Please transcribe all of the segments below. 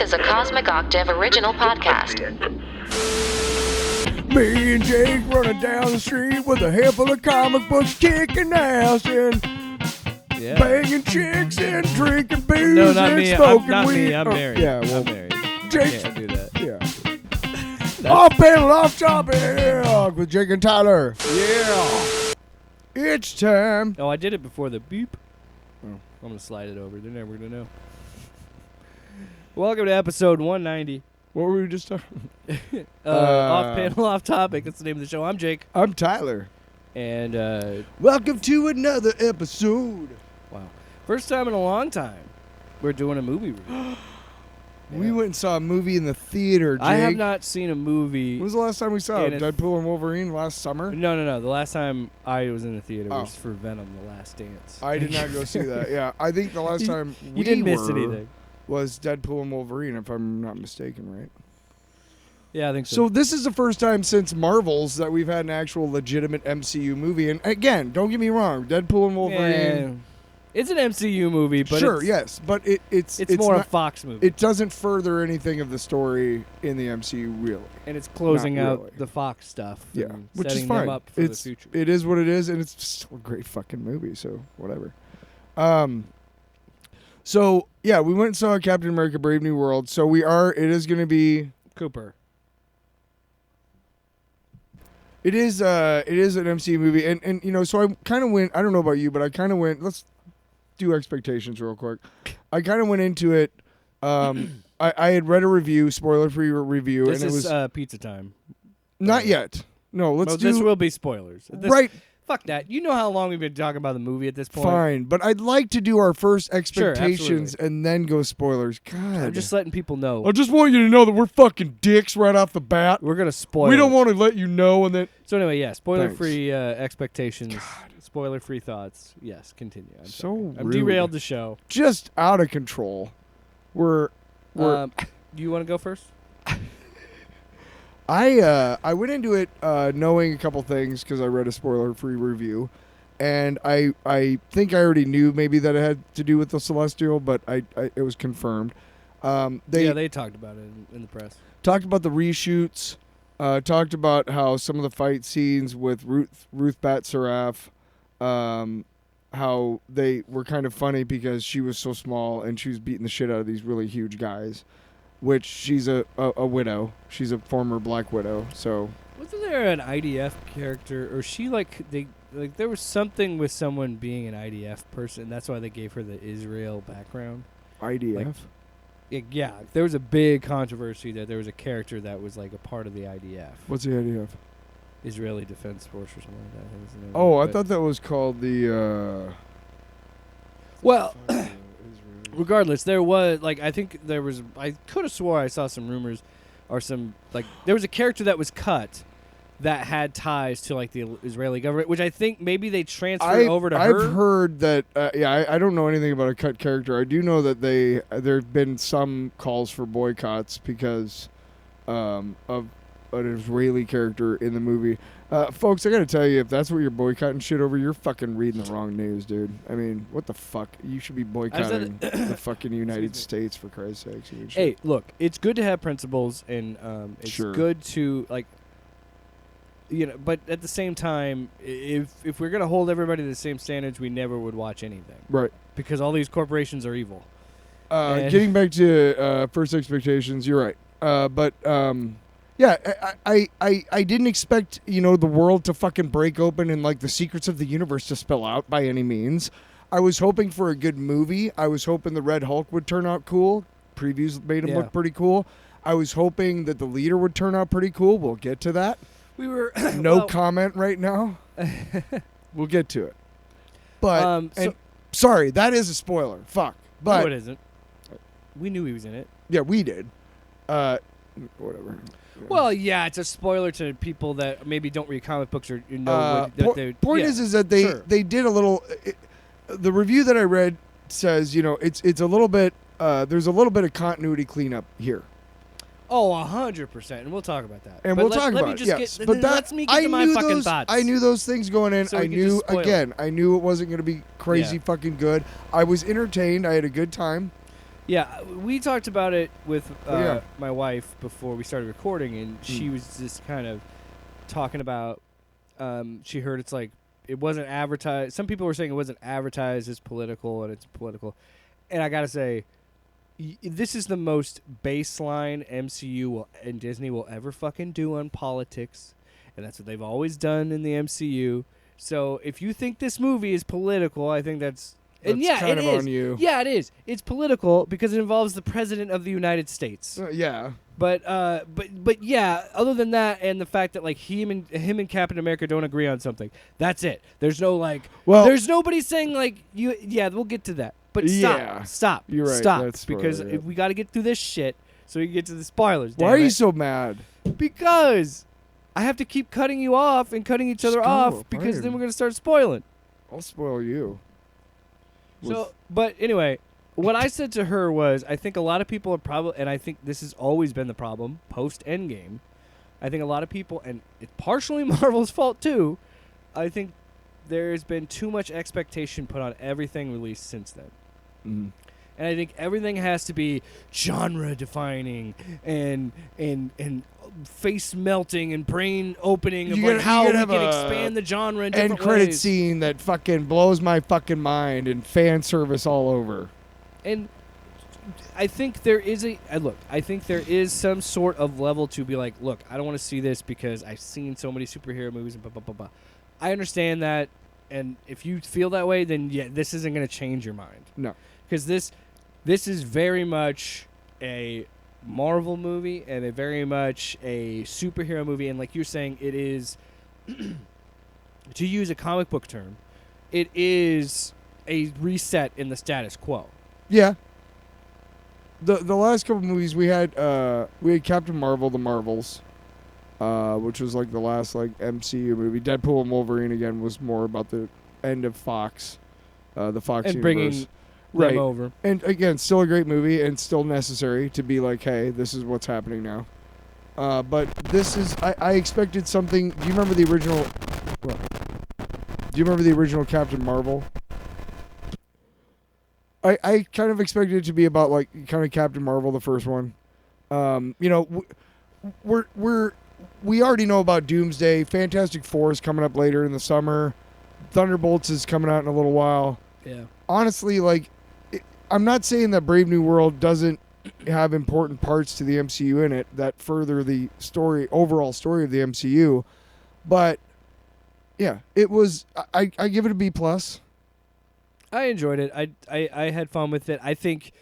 is a Cosmic Octave original podcast. Me and Jake running down the street with a handful of comic books, kicking ass and banging chicks and drinking booze No, not and me. smoking Not weed. me. I'm Oh, married. Yeah, well, I'm married. Jake. Can't do that. Yeah. Off panel, off topic with Jake and Tyler. Yeah. It's time. Oh, I did it before the beep. Oh, I'm gonna slide it over. They're never gonna know. Welcome to episode 190. What were we just talking? Off panel, off topic. That's the name of the show. I'm Jake, I'm Tyler. and Welcome to another episode. wow, first time in a long time, we're doing a movie review. We went and saw a movie in the theater, Jake. I have not seen a movie. When was the last time we saw And it? Deadpool and Wolverine last summer? No. The last time I was in the theater Oh. was for Venom: The Last Dance. I did not go see that. Yeah, I think the last time You didn't miss were anything. was Deadpool and Wolverine, if I'm not mistaken, right? Yeah, I think so. So this is the first time since Marvel's that we've had an actual legitimate MCU movie. And again, don't get me wrong, Deadpool and Wolverine. It's an MCU movie, but Sure, yes, but it's more not, a Fox movie. It doesn't further anything of the story in the MCU, really. And it's closing Not out really. the Fox stuff. Yeah, and which is setting fine. them up for the future. It is what it is, and it's still a great fucking movie. So whatever. So yeah, we went and saw Captain America: Brave New World. So it is going to be. Cooper. It is an MCU movie, and you know, so I kind of went. I don't know about you, but I kind of went. Let's do expectations real quick. I kind of went into it. I had read a review, spoiler-free review, This and it is was pizza time. not yet. No, let's do This will be spoilers. right. Fuck that. You know how long we've been talking about the movie at this point? Fine, but I'd like to do our first Sure, expectations absolutely. and then go spoilers. God, I'm just letting people know. I just want you to know that we're fucking dicks right off the bat. We're going to spoil. We don't want to let you know, and then So anyway, yeah, spoiler-free expectations. Spoiler-free thoughts. Yes, continue. I'm So sorry. I'm rude. derailed the show. just out of control. We're Do you want to go first? I went into it knowing a couple things because I read a spoiler-free review, and I think I already knew maybe that it had to do with the Celestial, but it was confirmed. They talked about it in the press. Talked about the reshoots. Talked about how some of the fight scenes with Ruth Bat-Saraf, how they were kind of funny because she was so small and she was beating the shit out of these really huge guys. Which she's a widow. She's a former Black Widow. So Wasn't there an IDF character, or there was something with someone being an IDF person? That's why they gave her the Israel background. IDF. Yeah, there was a big controversy that there was a character that was like a part of the IDF, What's the IDF? Israeli Defense Force or something like that. That was the name Oh, I of it. thought that was called the. Well, regardless, there was I could have swore I saw some rumors, or some there was a character that was cut that had ties to the Israeli government, which I think maybe they transferred over to her. I've heard that. I don't know anything about a cut character. I do know that there've been some calls for boycotts because of an Israeli character in the movie. Folks, I gotta tell you, if that's what you're boycotting shit over, you're fucking reading the wrong news, dude. I mean, what the fuck? You should be boycotting the fucking United States, for Christ's sakes. Hey, look, it's good to have principles, and it's Sure. good to but at the same time, if we're gonna hold everybody to the same standards, we never would watch anything, Right. because all these corporations are evil. Getting back to first expectations, you're right. But yeah, I didn't expect the world to fucking break open and the secrets of the universe to spill out by any means. I was hoping for a good movie. I was hoping the Red Hulk would turn out cool. Previews made him look pretty cool. I was hoping that the leader would turn out pretty cool. We'll get to that. We were No comment right now. We'll get to it. But sorry, that is a spoiler. Fuck. But no, it isn't. We knew he was in it. yeah, we did. Whatever. Well, yeah, it's a spoiler to people that maybe don't read comic books or know what they're. Point yeah, is that sure. they did a little. The review that I read says it's a little bit. There's a little bit of continuity cleanup here. Oh, 100%, and we'll talk about that. And But we'll let talk me about it. just Yes, get, but let me get to my fucking thoughts. I knew those things going in. So I we can knew just spoil it. I knew it wasn't going to be crazy Yeah. fucking good. I was entertained. I had a good time. Yeah, we talked about it with Yeah. my wife before we started recording, and she was just kind of talking about. She heard it's like it wasn't advertised. Some people were saying it wasn't advertised as political, and it's political. And I gotta say, this is the most baseline MCU and Disney will ever fucking do on politics, and that's what they've always done in the MCU. So if you think this movie is political, I think that's. And That's yeah, kind it of is. on you. Yeah, it is. It's political because it involves the president of the United States. Yeah. But yeah. Other than that, and the fact that like him and Captain America don't agree on something, that's it. There's no like. Well- there's nobody saying like you. Yeah, we'll get to that. But stop. Yeah. Stop. You're right, Stop. that's because right, yeah. we got to get through this shit so we can get to the spoilers. Why damn are you it. so mad? Because I have to keep cutting you off and cutting each other Just go, off because fine. then we're gonna start spoiling. I'll spoil you. So, but anyway, what I said to her was, I think a lot of people are probably, and I think this has always been the problem post Endgame. I think a lot of people, and it's partially Marvel's fault too. I think there's been too much expectation put on everything released since then. Mm. And I think everything has to be genre defining and face melting and brain opening of You like gotta- how you we gotta can have a expand the genre in End different credit ways. scene that fucking blows my fucking mind and fan service all over. And I think there is I think there is some sort of level to be like, look, I don't want to see this because I've seen so many superhero movies and blah blah blah blah. I understand that, and if you feel that way, then yeah, this isn't going to change your mind. No. Because this is very much a Marvel movie and a very much a superhero movie, and like you're saying, it is to use a comic book term, it is a reset in the status quo. Yeah. The last couple movies we had Captain Marvel, The Marvels, which was like the last like MCU movie. Deadpool and Wolverine again was more about the end of Fox, the Fox And universe. bringing right. them over. And again, still a great movie and still necessary to be like, hey, this is what's happening now. But this is I expected something. Do you remember the original? What? Do you remember the original Captain Marvel? I kind of expected it to be about like kind of Captain Marvel, the first one. You know, we already know about Doomsday. Fantastic Four is coming up later in the summer. Thunderbolts is coming out in a little while. Yeah. Honestly, like, I'm not saying that Brave New World doesn't have important parts to the MCU in it that further the overall story of the MCU, but yeah, it was. I give it a B+. I enjoyed it. I had fun with it. I think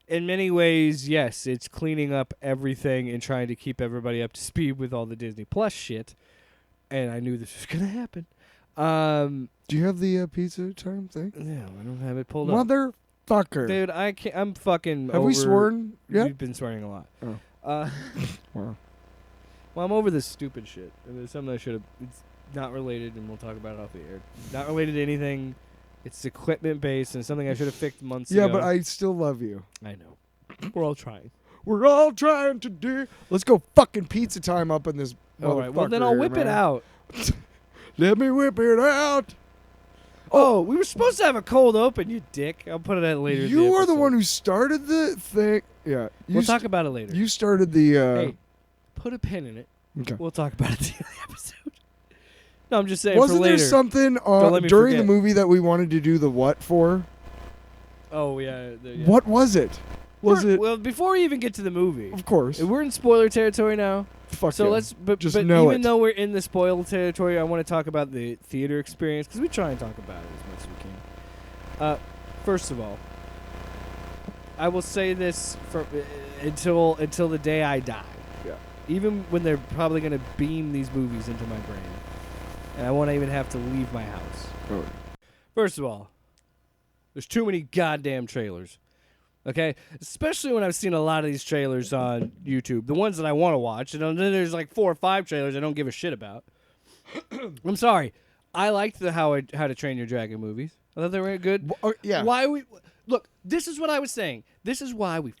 in many ways, yes, it's cleaning up everything and trying to keep everybody up to speed with all the Disney Plus shit. And I knew this was going to happen. Do you have the pizza time thing? No, I don't have it pulled up. Motherfucker. Dude, I can't. I'm fucking Have we sworn yet? We've been swearing a lot. Oh. Wow. Well, I'm over this stupid shit. And there's something I should have. It's not related, and we'll talk about it off the air. Not related to anything. It's equipment based, and something I should have fixed months ago. Yeah, but I still love you. I know. We're all trying. We're all trying to do. Let's go fucking pizza time up in this. All right. Well, then motherfucker I'll here, whip it man. out. Let me whip it out. Oh, we were supposed to have a cold open, you dick. I'll put it at later. in You are the episode. one who started the thing. Yeah. We'll talk about it later. You started the. Hey, put a pin in it. Okay. We'll talk about it at the end of the episode. No, I'm just saying Wasn't for later. there something let me during the forget. movie that we wanted to do the what for? Oh, yeah. What was it? Was it? Well, before we even get to the movie, Of course. we're in spoiler territory now. Fuck So yeah. let's, but Just but know even it. though we're in the spoiler territory, I want to talk about the theater experience because we try and talk about it as much as we can. First of all, I will say this for until the day I die. Yeah. Even when they're probably going to beam these movies into my brain, and I won't even have to leave my house. Oh. First of all, there's too many goddamn trailers. Okay? Especially when I've seen a lot of these trailers on YouTube. The ones that I want to watch. And then there's like 4 or 5 trailers I don't give a shit about. I'm sorry. I liked the How to Train Your Dragon movies. I thought they were good. Yeah. Why we Look, this is what I was saying. This is why we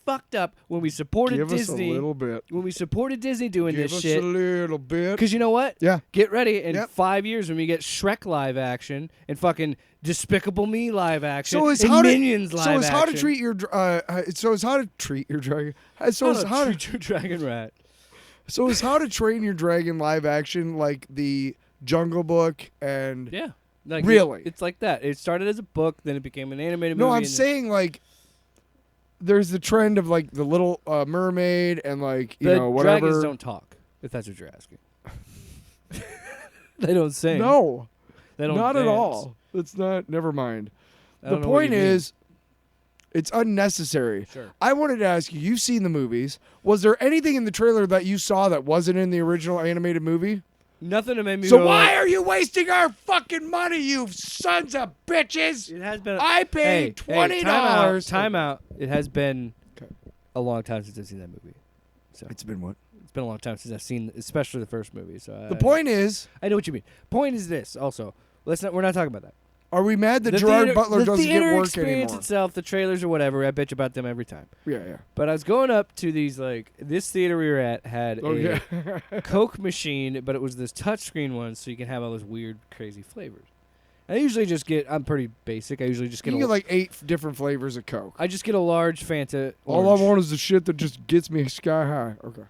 fucked up when we supported Give Disney. us a little bit. When we supported Disney doing Give this us shit. a little bit. Because you know what? Yeah. Get ready. In Yep. 5 years when we get Shrek live action and fucking Despicable Me live action So it's and how Minions to, live so it's action. how to treat your so it's how to treat your dragon. So it's how to treat your dragon rat. so it's how to train your dragon live action like the Jungle Book and Yeah. Like Really? It's like that. It started as a book, then it became an animated movie. No, I'm and saying like there's the trend of like the Little Mermaid and like you the know whatever. dragons don't talk, if that's what you're asking. They don't sing. No, They don't not at dance. all. That's not. Never mind. I The don't know what point you mean. is, it's unnecessary. Sure. I wanted to ask you. You've seen the movies. Was there anything in the trailer that you saw that wasn't in the original animated movie? Nothing to make me So go, why are you wasting our fucking money, you sons of bitches? It has been. I paid $20. Time out. It has been Okay. a long time since I've seen that movie. So It's been what? it's been a long time since I've seen, especially the first movie. So The point is, I know what you mean. Point is this. Also, we're not talking about that. are we mad that Gerard Butler the doesn't theater get work experience anymore? itself, the trailers or whatever, I bitch about them every time. Yeah. But I was going up to these this theater we were at had Oh a yeah. Coke machine, but it was this touchscreen one, so you can have all those weird, crazy flavors. I usually just I'm pretty basic. I usually just You get can get like 8 different flavors of Coke. I just get a large Fanta. All I want is the shit that just gets me sky high. Okay.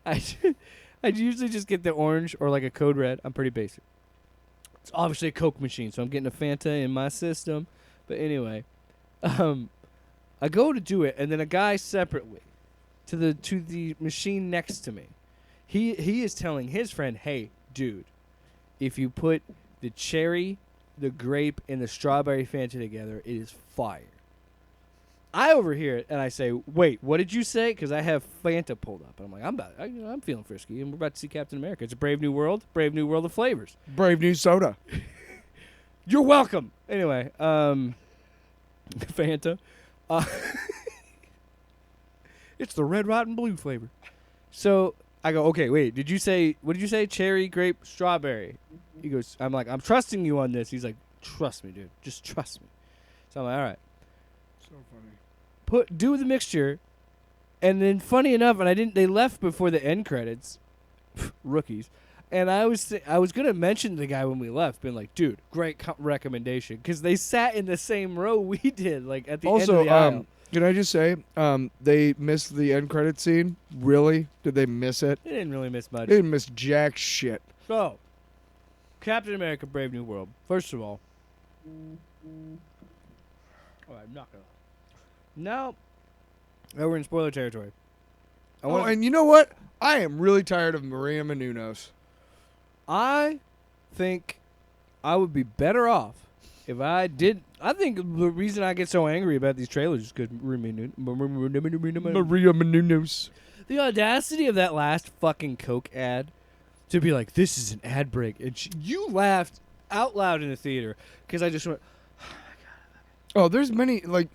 I usually just get the orange or like a Code Red. I'm pretty basic. It's obviously a Coke machine, so I'm getting a Fanta in my system. But anyway, I go to do it, and then a guy separately to the machine next to me, he is telling his friend, "Hey, dude, if you put the cherry, the grape, and the strawberry Fanta together, it is fire." I overhear it and I say, "Wait, what did you say?" Because I have Fanta pulled up, and I'm like, I'm feeling frisky, and we're about to see Captain America. It's a brave new world of flavors. Brave New Soda. You're welcome. Anyway, Fanta, it's the red, white, and blue flavor. So I go, okay, wait, what did you say? Cherry, grape, strawberry. He goes, I'm like, I'm trusting you on this. He's like, trust me, dude, just trust me. So I'm like, all right. So funny. Do the mixture, and then funny enough, they left before the end credits, rookies, and I was gonna mention the guy when we left, being like, dude, great recommendation, because they sat in the same row we did, like at the end of the aisle. Can I just say, they missed the end credit scene? Really? Did they miss it? They didn't really miss much. They didn't miss jack shit. So, Captain America: Brave New World. First of all, I'm not gonna. Now we're in spoiler territory. And you know what? I am really tired of Maria Menounos. I think I would be better off if I did. I think the reason I get so angry about these trailers is because Maria Menounos. the audacity of that last fucking Coke ad to be like, this is an ad break. And you laughed out loud in the theater because I just went, Oh, there's many, like,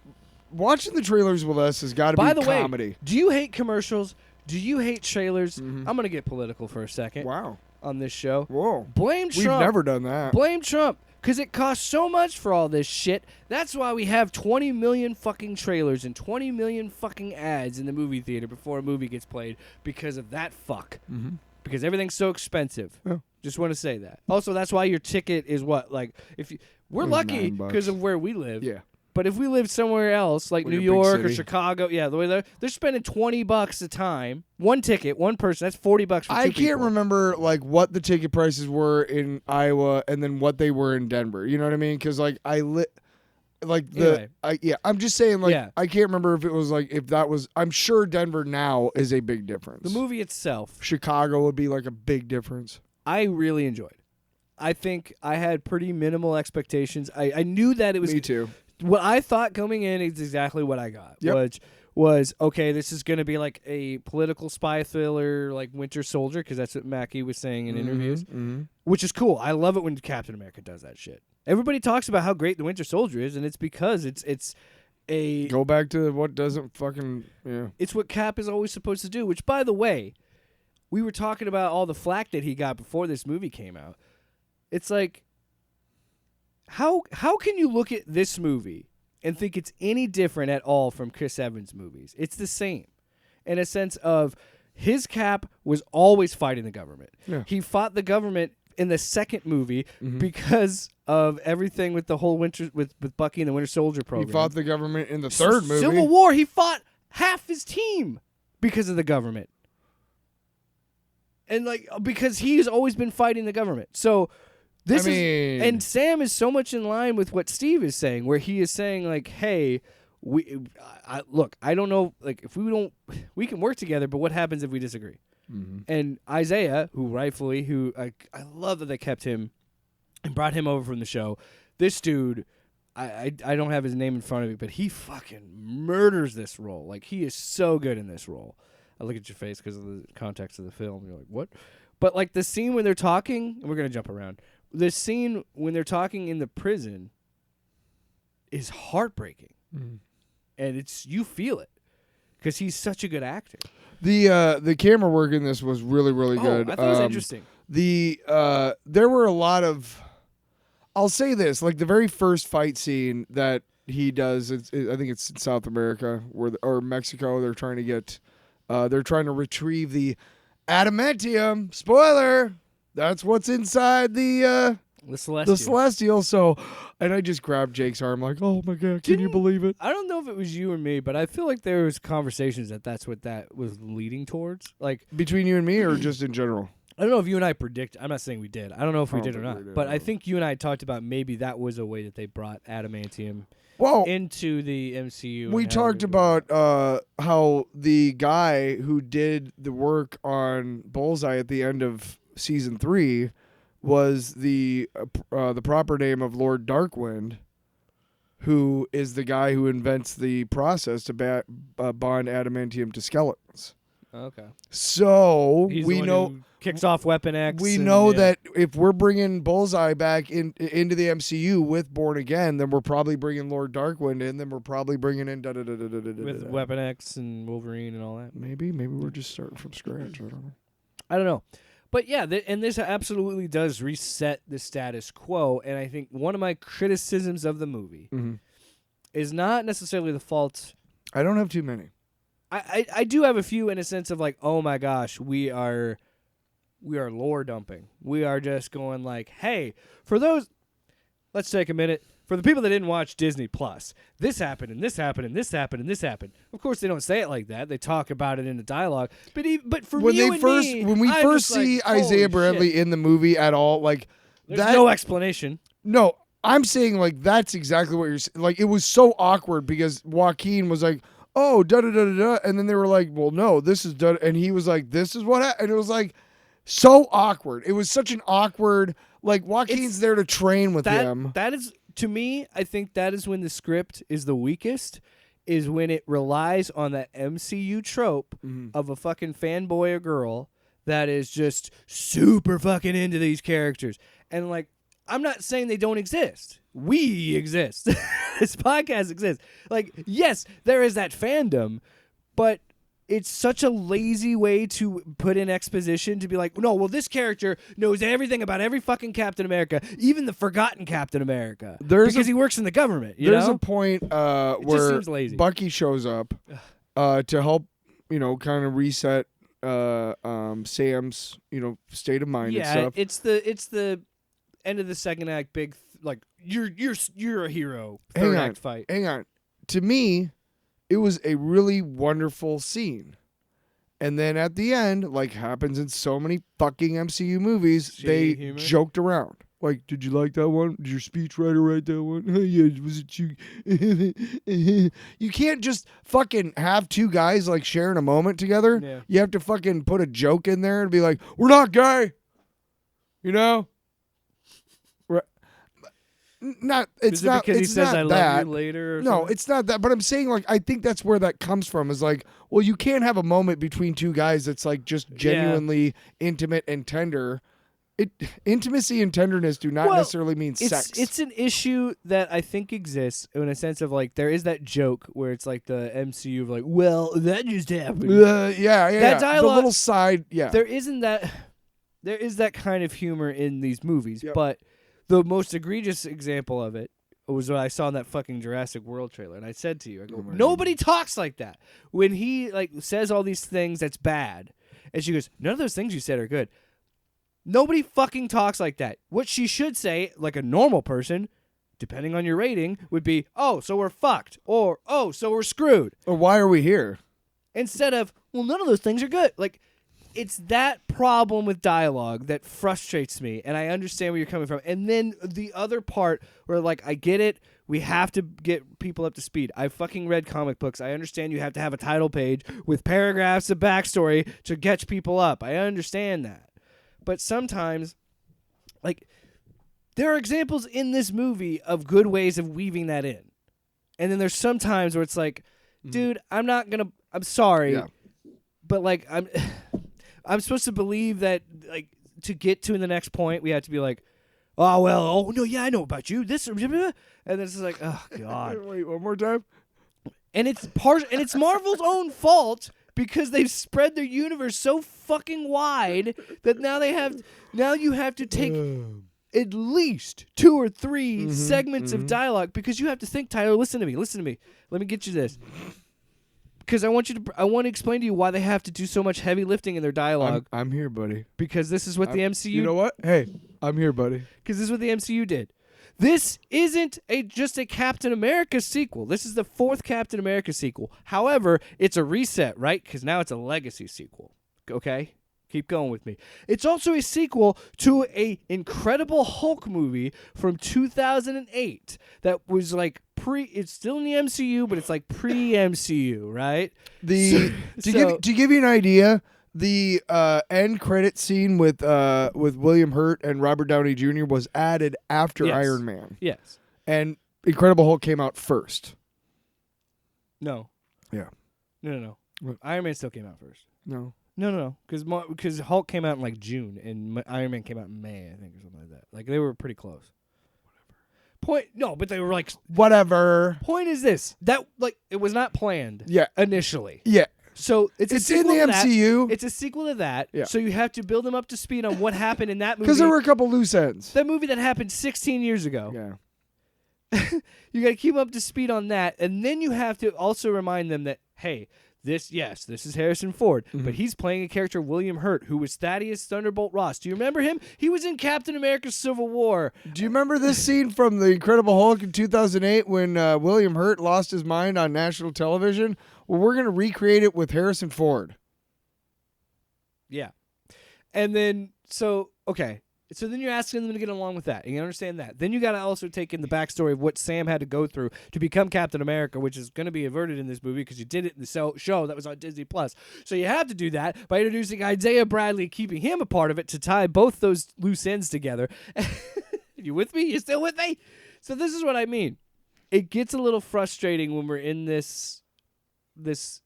watching the trailers with us has got to be by the comedy. way, do you hate commercials? Do you hate trailers? Mhm. I'm going to get political for a second Wow. on this show. Whoa. Blame We've Trump. never done that. Blame Trump. Because it costs so much for all this shit. That's why we have 20 million fucking trailers and 20 million fucking ads in the movie theater before a movie gets played because of that fuck. Mm-hmm. Because everything's so expensive. Yeah. Just want to say that. Also, that's why your ticket is what? Like, we're It's lucky $9. because of where we live. Yeah. But if we lived somewhere else, like Like New a big York or city. Chicago, yeah, the way they're spending $20 a time, one ticket, one person. That's $40 for two I can't people. remember like what the ticket prices were in Iowa and then what they were in Denver. You know what I mean? Because like I'm just saying like Yeah. I can't remember if it was like if that was. I'm sure Denver now is a big difference. The movie itself, Chicago would be like a big difference. I really enjoyed. I think I had pretty minimal expectations. I knew that it was Me too. what I thought coming in is exactly what I got. Yep. Which was okay. This is going to be like a political spy thriller, like Winter Soldier, because that's what Mackie was saying in interviews. Mm-hmm. Which is cool. I love it when Captain America does that shit. Everybody talks about how great the Winter Soldier is, and it's because it's Go back to what doesn't fucking it's what Cap is always supposed to do. Which, by the way, we were talking about all the flack that he got before this movie came out. It's like, how can you look at this movie and think it's any different at all from Chris Evans' movies? It's the same in a sense of his Cap was always fighting the government. Yeah. He fought the government in the second movie because of everything with the whole winter with Bucky and the Winter Soldier program. He fought the government in the third movie. Civil War, he fought half his team because of the government. And because he's always been fighting the government. So and Sam is so much in line with what Steve is saying, where he is saying hey, I don't know, if we can work together, but what happens if we disagree? Mm-hmm. And Isaiah, who I love that they kept him and brought him over from the show. This dude, I don't have his name in front of me, but he fucking murders this role. He is so good in this role. I look at your face because of the context of the film. You're like, what? But the scene when they're talking, and we're gonna jump around. The scene when they're talking in the prison is heartbreaking, and you feel it because he's such a good actor. The camera work in this was really, really good. I thought it was interesting. There were a lot of, I'll say this, the very first fight scene that he does, I think it's in South America or Mexico. They're trying to retrieve the adamantium. Spoiler, that's what's inside the Celestial. So, and I just grabbed Jake's arm oh my God, can you believe it? I don't know if it was you or me, but I feel like there was conversations that's what that was leading towards. Between you and me or just in general? I don't know if you and I predict. I'm not saying we did. I don't know if we did or not. But I think you and I talked about maybe that was a way that they brought adamantium into the MCU. We talked about how the guy who did the work on Bullseye at the end of season 3 was the proper name of Lord Darkwind, who is the guy who invents the process to bond adamantium to skeletons. Okay. So He's we the one know who kicks off Weapon X. We know that if we're bringing Bullseye back into the MCU with Born Again, then we're probably bringing Lord Darkwind in. Then we're probably bringing in with Weapon X and Wolverine and all that. Maybe we're just starting from scratch. I don't know. But yeah, and this absolutely does reset the status quo. And I think one of my criticisms of the movie is not necessarily the fault. I don't have too many. I do have a few in a sense of oh my gosh, we are lore dumping. We are just going hey, for those, let's take a minute. For the people that didn't watch Disney Plus, this happened and this happened and this happened and this happened. Of course, they don't say it like that. They talk about it in the dialogue. But for when you we I'm first just see Isaiah Bradley in the movie at all, there's no explanation. No, I'm saying that's exactly what you're saying. It was so awkward because Joaquin was oh, da-da-da-da-da, and then they were well, no, this is da, and he was this is what happened, and it was so awkward. It was such an awkward, Joaquin's there to train with him. That is, to me, I think that is when the script is the weakest, is when it relies on that MCU trope of a fucking fanboy or girl that is just super fucking into these characters. And I'm not saying they don't exist. We exist. This podcast exists. Yes, there is that fandom, but it's such a lazy way to put in exposition to be no, well, this character knows everything about every fucking Captain America, even the forgotten Captain America, because he works in the government. There's a point where Bucky shows up to help, kind of reset Sam's, state of mind and stuff. It's the end of the second act, big you're a hero. Third act fight. Hang on. To me, it was a really wonderful scene. And then at the end, happens in so many fucking MCU movies, they joked around. Did you like that one? Did your speechwriter write that one? Yeah, was it you? You can't just fucking have two guys sharing a moment together. Yeah. You have to fucking put a joke in there and be we're not gay. It's not because he says I love you later. No, it's not that. But I'm saying I think that's where that comes from. Is well, you can't have a moment between two guys that's just genuinely intimate and tender. Intimacy and tenderness do not necessarily mean sex. It's an issue that I think exists in a sense of there is that joke where it's the MCU of well, that just happened. Yeah. That dialogue, the little side. Yeah. There is that kind of humor in these movies, but The most egregious example of it was what I saw in that fucking Jurassic World trailer, and I said to you, I go, nobody talks like that. When he like says all these things that's bad, and she goes, none of those things you said are good. Nobody fucking talks like that. What she should say, like a normal person, depending on your rating, would be, oh, so we're fucked, or oh, so we're screwed. Or why are we here? Instead of, well, none of those things are good. Like, it's that problem with dialogue that frustrates me, and I understand where you're coming from. And then the other part where, like, I get it, we have to get people up to speed. I fucking read comic books. I understand you have to have a title page with paragraphs of backstory to catch people up. I understand that. But sometimes, like, there are examples in this movie of good ways of weaving that in. And then there's some times where it's like, dude, I'm sorry, but, like, I'm supposed to believe that, like, to get to the next point, we have to be like, oh, well, oh, no, yeah, I know about you. This, and then it's just like, oh, God. Wait, one more time? And it's Marvel's own fault because they've spread their universe so fucking wide that now you have to take at least 2 or 3 segments of dialogue because you have to think, Tyler, listen to me. Let me get you this. Because I want to explain to you why they have to do so much heavy lifting in their dialogue. I'm here, buddy. Because this is what the MCU... You know what? Hey, I'm here, buddy. Because this is what the MCU did. This isn't just a Captain America sequel. This is the 4th Captain America sequel. However, it's a reset, right? Because now it's a legacy sequel. Okay? Keep going with me. It's also a sequel to a Incredible Hulk movie from 2008 that was like it's still in the MCU, but it's like pre-MCU, right? To give you an idea, the end credit scene with William Hurt and Robert Downey Jr. was added after Iron Man. Yes. And Incredible Hulk came out first. No. Yeah. No. What? Iron Man still came out first. No. No. Because Hulk came out in like June and Iron Man came out in May, I think, or something like that. Like they were pretty close. But they were like whatever. Point is this: that like it was not planned. Yeah. Initially. Yeah. So it's in the MCU. It's a sequel to that. Yeah. So you have to build them up to speed on what happened in that movie. Because there were a couple loose ends. That movie that happened 16 years ago. Yeah. You got to keep up to speed on that, and then you have to also remind them that hey. This is Harrison Ford, but he's playing a character, William Hurt, who was Thaddeus Thunderbolt Ross. Do you remember him? He was in Captain America Civil War. Do you remember this scene from The Incredible Hulk in 2008 when William Hurt lost his mind on national television? Well, we're going to recreate it with Harrison Ford. Yeah. And then, so then you're asking them to get along with that, and you understand that. Then you got to also take in the backstory of what Sam had to go through to become Captain America, which is going to be averted in this movie because you did it in the show that was on Disney+. So you have to do that by introducing Isaiah Bradley, keeping him a part of it to tie both those loose ends together. You with me? You still with me? So this is what I mean. It gets a little frustrating when we're in this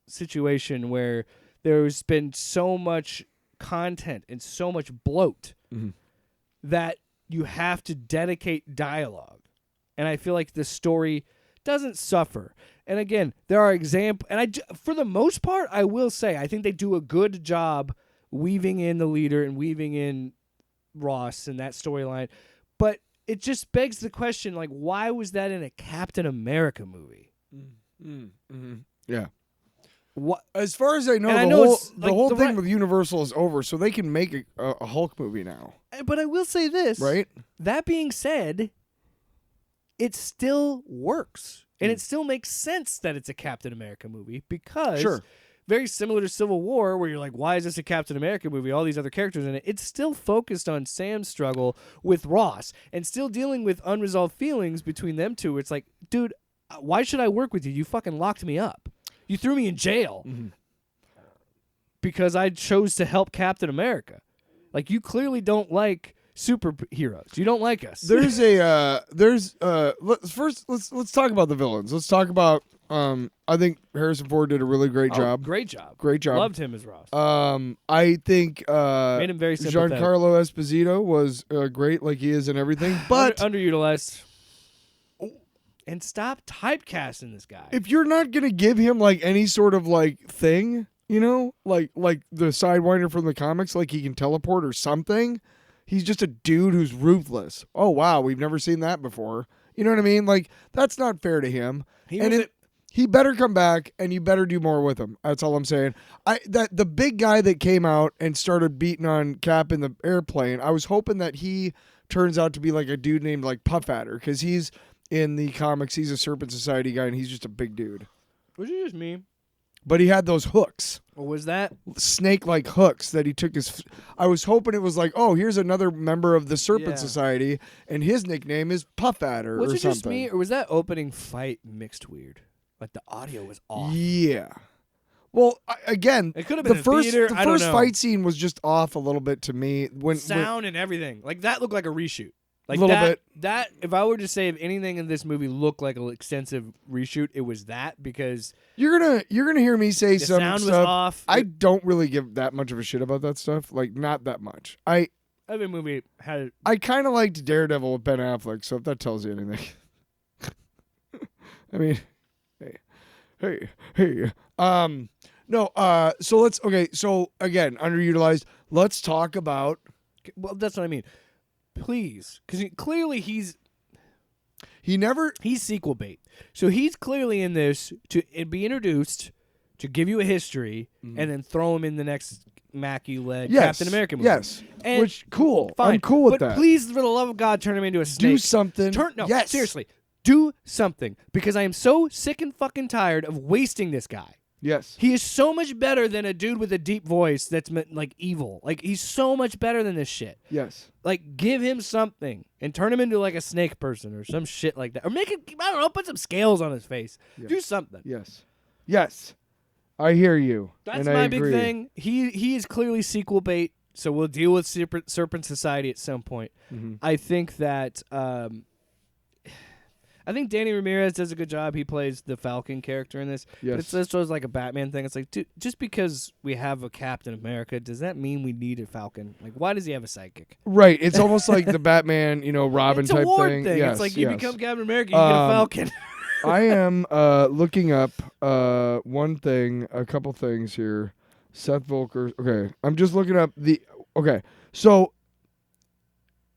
situation where there's been so much content and so much bloat that you have to dedicate dialogue. And I feel like the story doesn't suffer. And again, there are examples, and for the most part, I will say, I think they do a good job weaving in the leader and weaving in Ross and that storyline. But it just begs the question, like, why was that in a Captain America movie? Yeah. What? As far as I know, the whole thing with Universal is over, so they can make a Hulk movie now. But I will say this. Right? That being said, it still works. And it still makes sense that it's a Captain America movie because very similar to Civil War, where you're like, why is this a Captain America movie? All these other characters in it. It's still focused on Sam's struggle with Ross and still dealing with unresolved feelings between them two. It's like, dude, why should I work with you? You fucking locked me up. You threw me in jail because I chose to help Captain America. Like, you clearly don't like superheroes. You don't like us. Let's talk about the villains. Let's talk about I think Harrison Ford did a really great job. Great job. Loved him as Ross. I think made him very sympathetic. Giancarlo Esposito was great, like he is in everything, but underutilized. And stop typecasting this guy. If you're not gonna give him like any sort of like thing, you know, like the Sidewinder from the comics, like he can teleport or something, he's just a dude who's ruthless. Oh wow, we've never seen that before. You know what I mean? Like that's not fair to him. He better come back, and you better do more with him. That's all I'm saying. The big guy that came out and started beating on Cap in the airplane, I was hoping that he turns out to be like a dude named like Puff Adder, because he's in the comics. He's a Serpent Society guy, and he's just a big dude. Was it just me? But he had those hooks. Or was that snake-like hooks that he took his... I was hoping it was like, oh, here's another member of the Serpent Society, and his nickname is Puff Adder or something. Was it just me, or was that opening fight mixed weird? Like, the audio was off. Yeah. Well, again, it could have been the first theater, fight scene was just off a little bit to me. Sound and everything. Like, that looked like a reshoot. Like a little bit. That, if I were to say if anything in this movie looked like an extensive reshoot, it was that, because you're gonna hear me say some sound stuff. was off. I don't really give that much of a shit about that stuff. Like, not that much. Every movie had. I kind of liked Daredevil with Ben Affleck, so if that tells you anything. I mean, hey. No. So let's. Okay. So again, underutilized. Let's talk about. Well, that's what I mean. Please, because clearly he's sequel bait. So he's clearly in this to be introduced, to give you a history, and then throw him in the next Mackie-led Captain America movie. Yes, and which cool. Fine. I'm cool with that. But please, for the love of God, turn him into a snake. Do something. Yes. Seriously, do something, because I am so sick and fucking tired of wasting this guy. Yes. He is so much better than a dude with a deep voice that's like evil. Like, he's so much better than this shit. Yes. Like, give him something and turn him into like a snake person or some shit like that. Or make it, I don't know, put some scales on his face. Yes. Do something. Yes. I hear you. That's and my I big agree. thing. He is clearly sequel bait, so we'll deal with Serpent Society at some point. Mm-hmm. I think that I think Danny Ramirez does a good job. He plays the Falcon character in this. Yes. But it's just sort of like a Batman thing. It's like, dude, just because we have a Captain America, does that mean we need a Falcon? Like, why does he have a sidekick? Right. It's almost like the Batman, Robin it's type a Ward thing. thing. Yes, It's like you become Captain America, you get a Falcon. I am looking up one thing, a couple things here. Seth Volker. Okay. I'm just looking up okay. So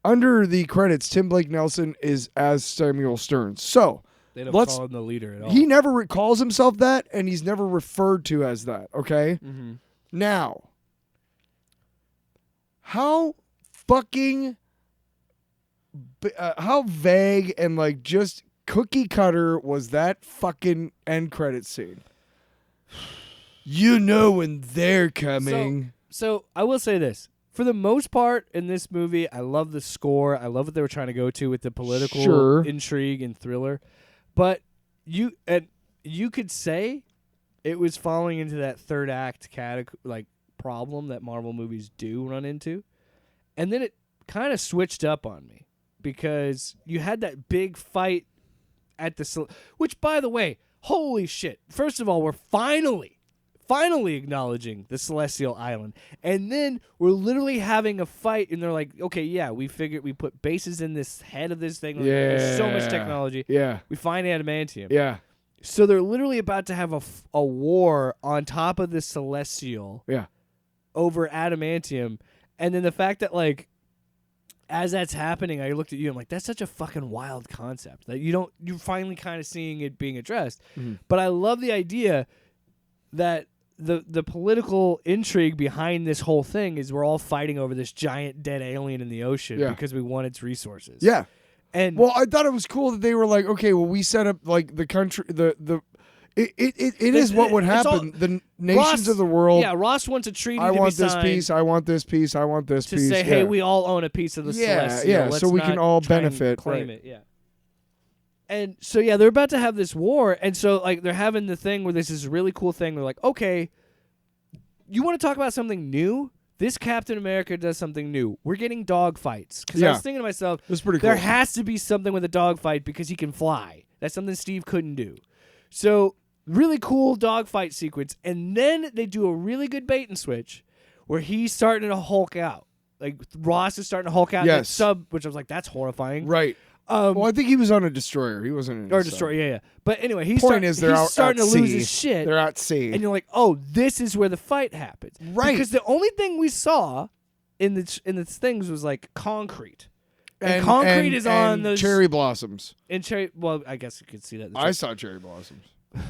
under the credits, Tim Blake Nelson is as Samuel Stearns. So they don't call him the leader at all. He never calls himself that, and he's never referred to as that. Okay. Mm-hmm. Now, how fucking how vague and like just cookie cutter was that fucking end credit scene? When they're coming. So I will say this. For the most part in this movie, I love the score. I love what they were trying to go to with the political intrigue and thriller. But you could say it was falling into that third act problem that Marvel movies do run into. And then it kind of switched up on me, because you had that big fight at which, by the way, holy shit. First of all, we're finally acknowledging the Celestial Island. And then we're literally having a fight, and they're like, okay, yeah, we figured we put bases in this head of this thing. There's so much technology. Yeah. We find adamantium. Yeah. So they're literally about to have a war on top of the Celestial over adamantium. And then the fact that, like, as that's happening, I looked at you, I'm like, that's such a fucking wild concept that you're finally kind of seeing it being addressed. Mm-hmm. But I love the idea that the political intrigue behind this whole thing is we're all fighting over this giant dead alien in the ocean because we want its resources. Yeah. And I thought it was cool that they were like, okay, well, we set up like the country, it is what would happen. The nations of the world. Yeah, Ross wants a treaty. I want this signed piece. I want this piece. I want this piece. To say, hey, we all own a piece of the Celestial. Yeah, Let's so we can not all try and benefit. Claim it. Yeah. And so, yeah, they're about to have this war. And so, like, they're having the thing where there's this really cool thing. They're like, okay, you want to talk about something new? This Captain America does something new. We're getting dog fights. Because I was thinking to myself, that's pretty cool. There has to be something with a dog fight because he can fly. That's something Steve couldn't do. So, really cool dog fight sequence. And then they do a really good bait and switch where he's starting to Hulk out. Like, Ross is starting to Hulk out in that sub, which I was like, that's horrifying. Right. Well, I think he was on a destroyer. He wasn't in or a destroyer, yeah. But anyway, he's starting to lose his shit. They're at sea. And you're like, oh, this is where the fight happens. Right. Because the only thing we saw in the things was like concrete. And concrete is on those cherry blossoms. And cherry. Well, I guess you could see that. I saw cherry blossoms.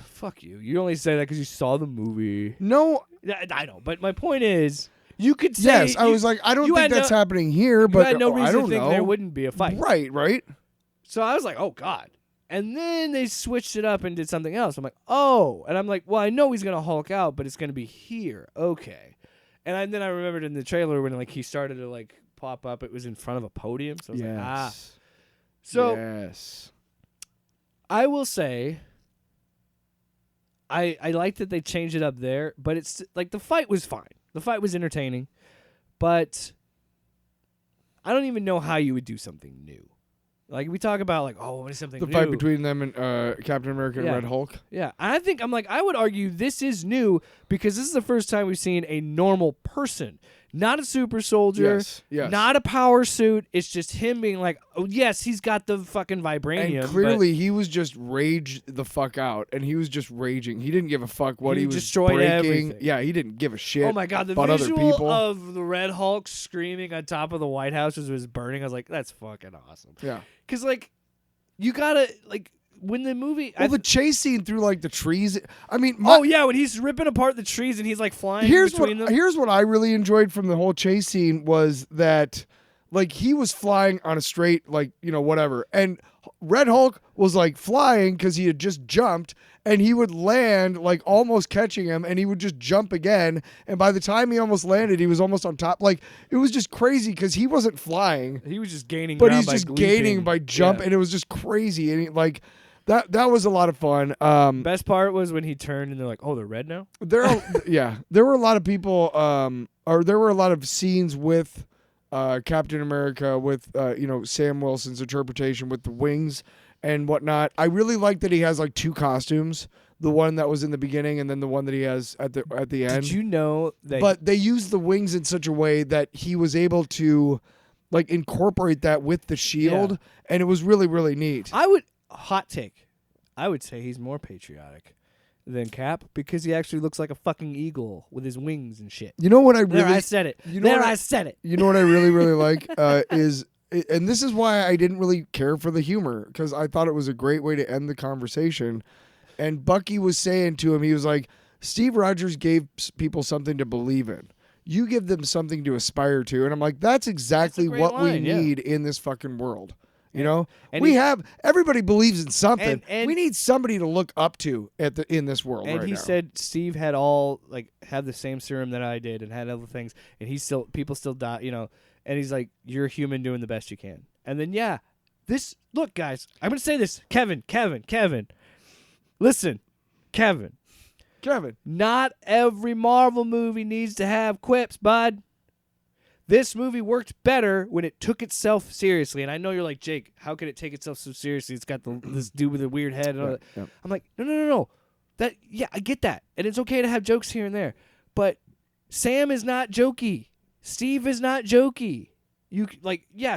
Fuck you. You only say that because you saw the movie. No, Yeah, I know, but my point is, you could say. yes, I was like, I don't think that's happening here, You but had no I reason don't to think know. there wouldn't be a fight. Right. So I was like, oh god. And then they switched it up and did something else. I'm like, oh, and I'm like, well, I know he's gonna Hulk out, but it's gonna be here. Okay. And then I remembered in the trailer when like he started to like pop up, it was in front of a podium. So I was like, ah. So yes. I will say, I like that they changed it up there, but it's like the fight was fine. The fight was entertaining, but I don't even know how you would do something new. Like we talk about like, oh, what is something The new? fight between them and Captain America and Yeah. Red Hulk. Yeah, I would argue this is new because this is the first time we've seen a normal person, not a super soldier, Yes. not a power suit. It's just him being like, oh yes, he's got the fucking vibranium. And clearly he was just raged the fuck out, and he was just raging. He didn't give a fuck what He he was destroyed breaking. everything. Yeah, he didn't give a shit. oh my god, the about other visual people. of the Red Hulk screaming on top of the White House as it was burning, I was like, that's fucking awesome. Yeah. Because like, you gotta like when the movie. Well, the chase scene through like the trees. I mean, oh yeah, when he's ripping apart the trees and he's like flying between them. Here's what I really enjoyed from the whole chase scene was that, like, he was flying on a straight, like, whatever, and Red Hulk was like flying because he had just jumped, and he would land like almost catching him, and he would just jump again, and by the time he almost landed, he was almost on top. Like, it was just crazy because he wasn't flying, He was just gaining, but ground he's by just leaping. gaining by jump, Yeah. and it was just crazy, and like. That was a lot of fun. Best part was when he turned and they're like, "Oh, they're red now." There were a lot of people, or there were a lot of scenes with Captain America, with Sam Wilson's interpretation with the wings and whatnot. I really like that he has like two costumes, the one that was in the beginning and then the one that he has at the end. Did you know that? But they used the wings in such a way that he was able to like incorporate that with the shield, and it was really, really neat. Hot take. I would say he's more patriotic than Cap because he actually looks like a fucking eagle with his wings and shit. You know what I really? There, I said it. You know I said it. You know what I really, really like is, and this is why I didn't really care for the humor, because I thought it was a great way to end the conversation. And Bucky was saying to him, he was like, Steve Rogers gave people something to believe in. You give them something to aspire to. And I'm like, that's exactly great what line, we yeah. need in this fucking world. You know, And everybody believes in something. And we need somebody to look up to in this world And right he now. said Steve had had the same serum that I did and had other things, and people still die, And he's like, "You're a human doing the best you can." And then look, guys, I'm gonna say this, Kevin, listen, Kevin. Not every Marvel movie needs to have quips, bud. This movie worked better when it took itself seriously. And I know you're like, Jake, how could it take itself so seriously? It's got this dude with a weird head. And all that. Yeah. I'm like, no. I get that. And it's okay to have jokes here and there. But Sam is not jokey. Steve is not jokey.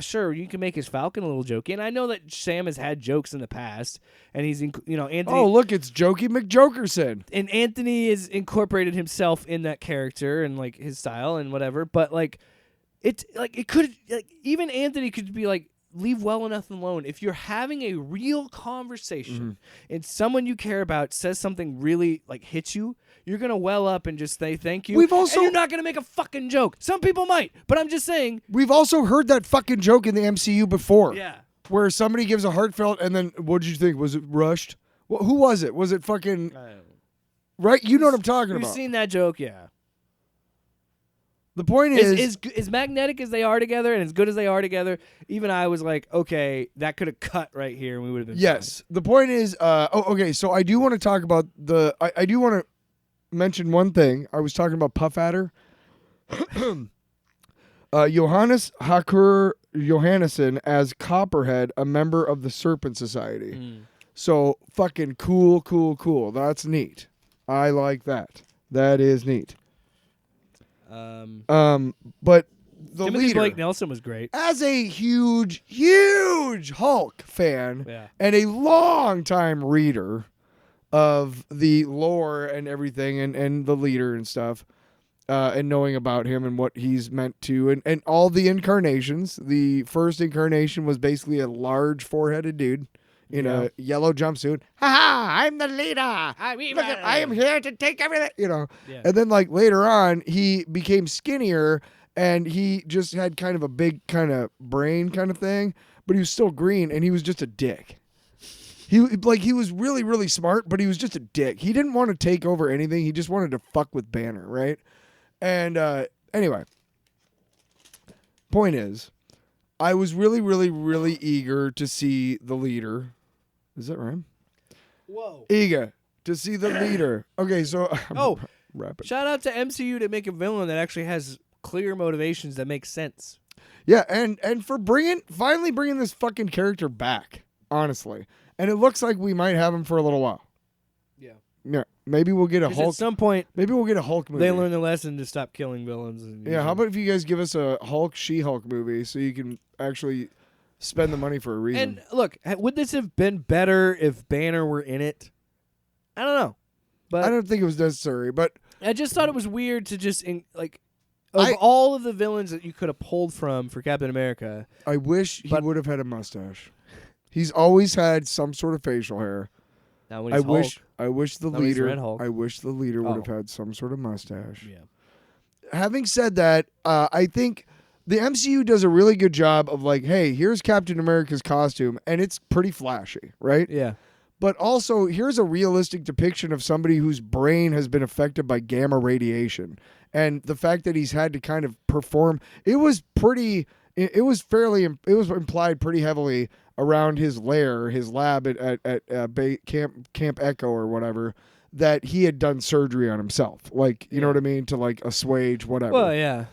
Sure, you can make his Falcon a little jokey. And I know that Sam has had jokes in the past. And he's, Anthony. Oh, look, it's Jokey McJokerson. And Anthony has incorporated himself in that character and like his style and whatever. But like, it's like it could even Anthony could be like, leave well enough alone. If you're having a real conversation and someone you care about says something really like hits you, you're gonna well up and just say thank you. And you're not gonna make a fucking joke. Some people might, but I'm just saying. We've also heard that fucking joke in the MCU before. Yeah. Where somebody gives a heartfelt, and then what did you think? Was it rushed? Well, who was it? Was it fucking right? You know what I'm talking We've about. seen that joke, yeah. The point is As magnetic as they are together and as good as they are together, even I was like, okay, that could have cut right here and we would have been yes. The point is, okay. So I do want to talk about I do want to mention one thing. I was talking about Puff Adder. Johannes Hakur Johannesson as Copperhead, a member of the Serpent Society. So fucking cool. That's neat. I like that. That is neat. But the Timothy leader, Blake Nelson was great. as a huge Hulk fan and a long time reader of the lore and everything and the leader and stuff, and knowing about him and what he's meant to, and all the incarnations. The first incarnation was basically a large four-headed dude in a yellow jumpsuit. Ha ha! I'm the leader. I am here to take everything. Yeah. And then like later on, he became skinnier and he just had kind of a big kind of brain kind of thing, but he was still green and he was just a dick. He was really, really smart, but he was just a dick. He didn't want to take over anything. He just wanted to fuck with Banner, right? And anyway, point is, I was really, really, really eager to see the leader. Is that right? Whoa. Eager to see the leader. Okay, so wrap it. Shout out to MCU to make a villain that actually has clear motivations that make sense. Yeah, and for finally bringing this fucking character back, honestly. And it looks like we might have him for a little while. Yeah, maybe we'll get a Hulk. At some point, maybe we'll get a Hulk movie. they learn the lesson to stop killing villains. Yeah, how about if you guys give us a Hulk, She-Hulk movie so you can actually spend the money for a reason? And look, would this have been better if Banner were in it? I don't know, but I don't think it was necessary. But I just thought it was weird to just all of the villains that you could have pulled from for Captain America. I wish he would have had a mustache. He's always had some sort of facial hair. Now when he's Hulk. I wish the Now he's leader. Red Hulk. I wish the leader would have had some sort of mustache. Yeah. Having said that, I think the MCU does a really good job of like, hey, here's Captain America's costume, and it's pretty flashy, right? Yeah. But also, here's a realistic depiction of somebody whose brain has been affected by gamma radiation, and the fact that he's had to kind of perform. It was implied pretty heavily around his lair, his lab at Camp Echo or whatever, that he had done surgery on himself. Like, you know what I mean? To like assuage whatever. Well, yeah.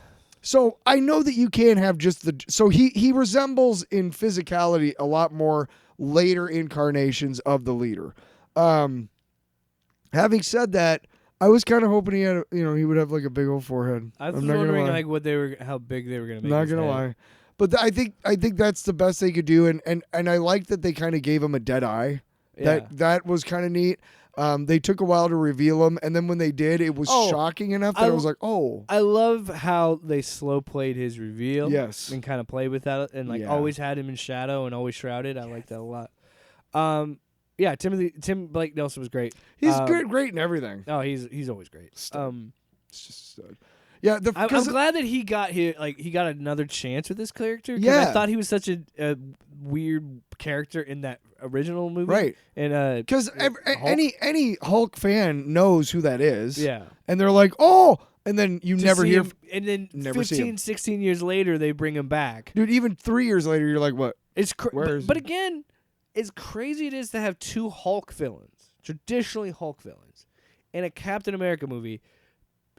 So I know that you can't have just so he resembles in physicality a lot more later incarnations of the leader. Having said that, I was kind of hoping he would have like a big old forehead. I was wondering like how big they were gonna make. Not gonna lie. But I think that's the best they could do, and I like that they kind of gave him a dead eye. Yeah. That was kind of neat. They took a while to reveal him, and then when they did, it was shocking enough that I was like, oh. I love how they slow played his reveal. Yes. And kind of played with that, and always had him in shadow and always shrouded. I like that a lot. Yeah, Tim Blake Nelson was great. He's great in everything. Oh, he's always great. It's just stud. Yeah, I'm glad that he got he got another chance with this character. Yeah, I thought he was such a weird character in that original movie, right? And because any Hulk fan knows who that is. Yeah, and they're like, oh, and then you never hear him, and then 15, 16 years later they bring him back. Dude, even 3 years later, you're like, what? It's but again, as crazy it is to have two Hulk villains, traditionally Hulk villains, in a Captain America movie.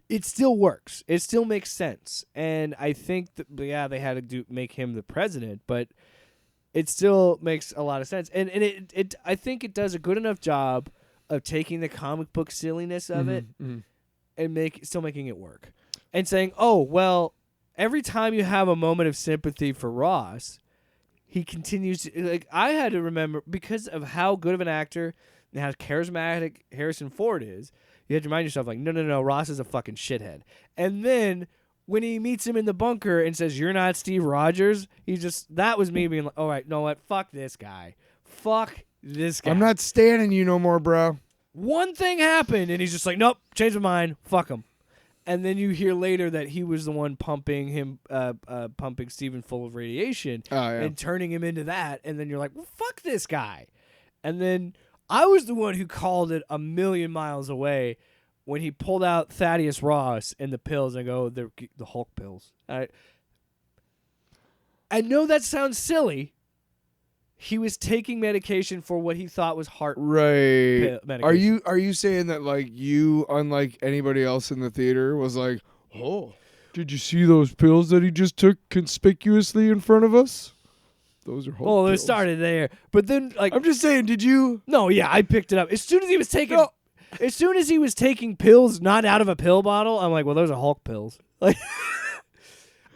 It still works. It still makes sense, and I think that they had to make him the president, but it still makes a lot of sense. And it I think it does a good enough job of taking the comic book silliness of it and still making it work, and saying, oh well, every time you have a moment of sympathy for Ross, he continues to, like, I had to remember because of how good of an actor and how charismatic Harrison Ford is. You have to remind yourself, like, no, Ross is a fucking shithead. And then when he meets him in the bunker and says, you're not Steve Rogers, that was me being like, all right, know what? Fuck this guy. Fuck this guy. I'm not standing you no more, bro. One thing happened, and he's just like, nope, change my mind. Fuck him. And then you hear later that he was the one pumping Steven full of radiation and turning him into that. And then you're like, well, fuck this guy. And then I was the one who called it a million miles away when he pulled out Thaddeus Ross and the pills and go, they're the Hulk pills. I know that sounds silly. He was taking medication for what he thought was heart medication. Are you saying that like you, unlike anybody else in the theater, was like, oh, did you see those pills that he just took conspicuously in front of us? Those are Hulk pills. It started there, but then like I'm just saying, did you? No, yeah, I picked it up as soon as he was taking. As soon as he was taking pills, not out of a pill bottle, I'm like, well, those are Hulk pills. Like,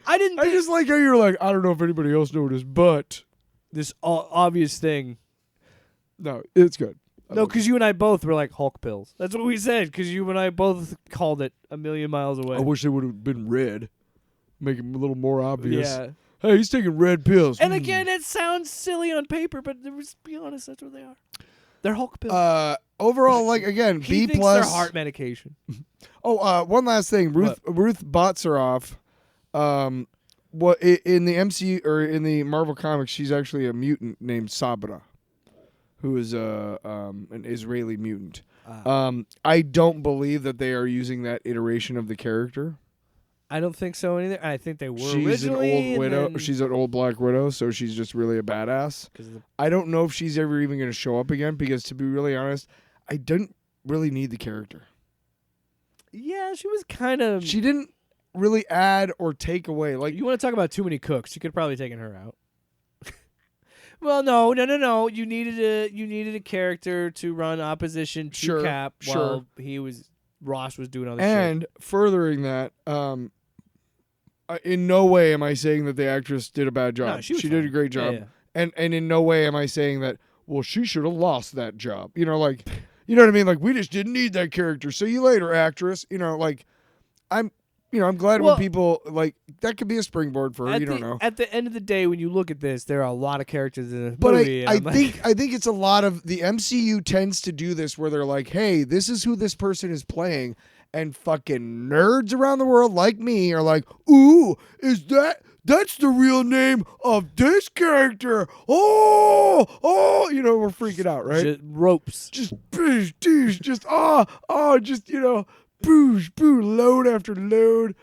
I just like how you're like, I don't know if anybody else noticed, but this obvious thing. No, it's good. No, because you and I both were like Hulk pills. That's what we said. Because you and I both called it a million miles away. I wish they would have been red. Make it a little more obvious. Yeah. Hey, he's taking red pills. And again, it sounds silly on paper, but let's be honest, that's what they are. They're Hulk pills. Overall, like again, he B thinks plus. they're heart medication. Oh, one last thing. Ruth Botsaroff, what in the MCU or in the Marvel comics, she's actually a mutant named Sabra, who is an Israeli mutant. I don't believe that they are using that iteration of the character. I don't think so either. I think they were She's an originally. old widow. then- She's an old black widow, so she's just really a badass. 'cause of the- I don't know if she's ever even going to show up again because, to be really honest, I didn't really need the character. yeah, she was kind of. She didn't really add or take away. Like You want to talk about too many cooks? You could have probably taken her out. Well, no. You needed a character to run opposition to Sure, Cap sure. while Ross was doing other shit. and furthering that, in no way am I saying that the actress did a bad job. No, she was did fine. a great Yeah, job, yeah. and in no way am I saying that. Well, she should have lost that job. You know, like, you know what I mean? Like, we just didn't need that character. See you later, actress. You know, like, I'm glad Well- when people like that could be a springboard for her. You don't know. At the end of the day, when you look at this, there are a lot of characters in the But movie. I and I'm think it's a lot of the MCU tends to do this where they're like, hey, this is who this person is playing, and fucking nerds around the world like me are like, ooh, that's the real name of this character? Oh, you know, we're freaking out, right? just ropes. Just boosh, doosh, just just boosh, boo, load after load.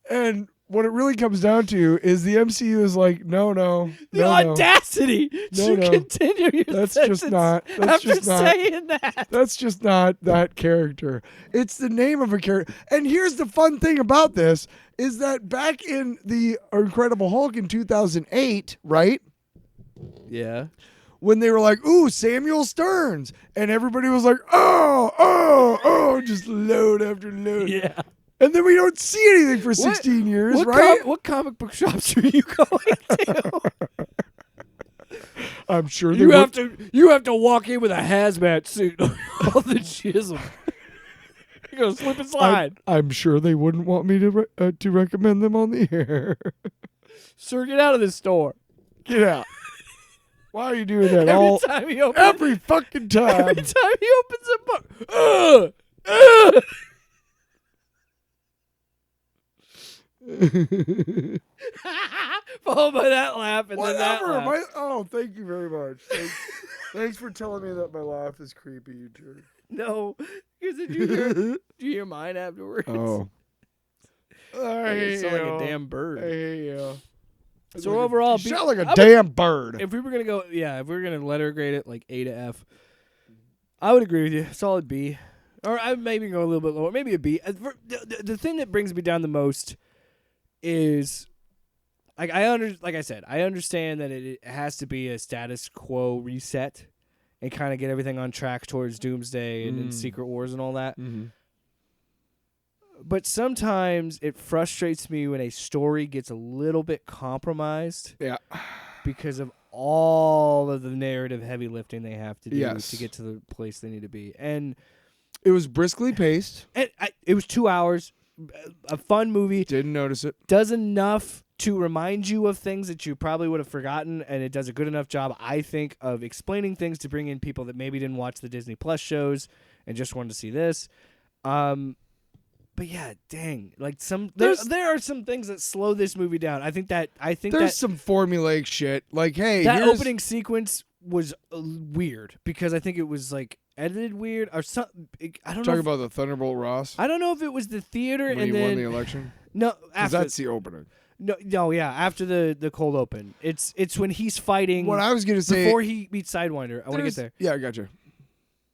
And what it really comes down to is the MCU is like, no. The audacity to No. continue your That's just sentence not- that's after just not- saying that. That's just not that character. It's the name of a character. And here's the fun thing about this is that back in the Incredible Hulk in 2008, right? Yeah. When they were like, ooh, Samuel Stearns. And everybody was like, oh, just load after load. Yeah. And then we don't see anything for 16 years, What right? what comic book shops are you going to? I'm sure they you would. have to walk in with a hazmat suit on all the chisel. You're gonna slip and slide. I'm sure they wouldn't want me to recommend them on the air. Sir, get out of this store. Get out. Why are you doing that Every time he opens every fucking time? every time he opens a book. Ugh. Followed by that laugh and then that Whatever. laugh. Thank you very much. Thanks for telling me that my laugh is creepy, you jerk. No, because did you hear mine afterwards? Oh. I You hate sound like you. a damn I bird. hate you. So overall, you sound like a I'm damn bird. if we were gonna go, if we were gonna letter grade it like A to F, I would agree with you. Solid B, or I would maybe go a little bit lower, maybe a B. The thing that brings me down the most is, like I said, I understand that it has to be a status quo reset and kind of get everything on track towards Doomsday and Secret Wars and all that. Mm-hmm. But sometimes it frustrates me when a story gets a little bit compromised. Yeah. Because of all of the narrative heavy lifting they have to do Yes. to get to the place they need to be. And It was briskly paced. it was 2 hours, a fun movie, Didn't notice it. does enough to remind you of things that you probably would have forgotten, and it does a good enough job, I think, of explaining things to bring in people that maybe didn't watch the Disney Plus shows and just wanted to see this. But yeah, dang, like there are some things that slow this movie down. I think There's some formulaic shit. Like, hey, that here's- opening sequence was weird because I think it was like edited weird or something. I don't know. Talking about the Thunderbolt Ross I don't know if it was the theater when and he then won the election. no 'Cause after that's the opening. no yeah after the cold open. It's when he's fighting What I was gonna say before he meets Sidewinder. I want to get there. Yeah, I gotcha.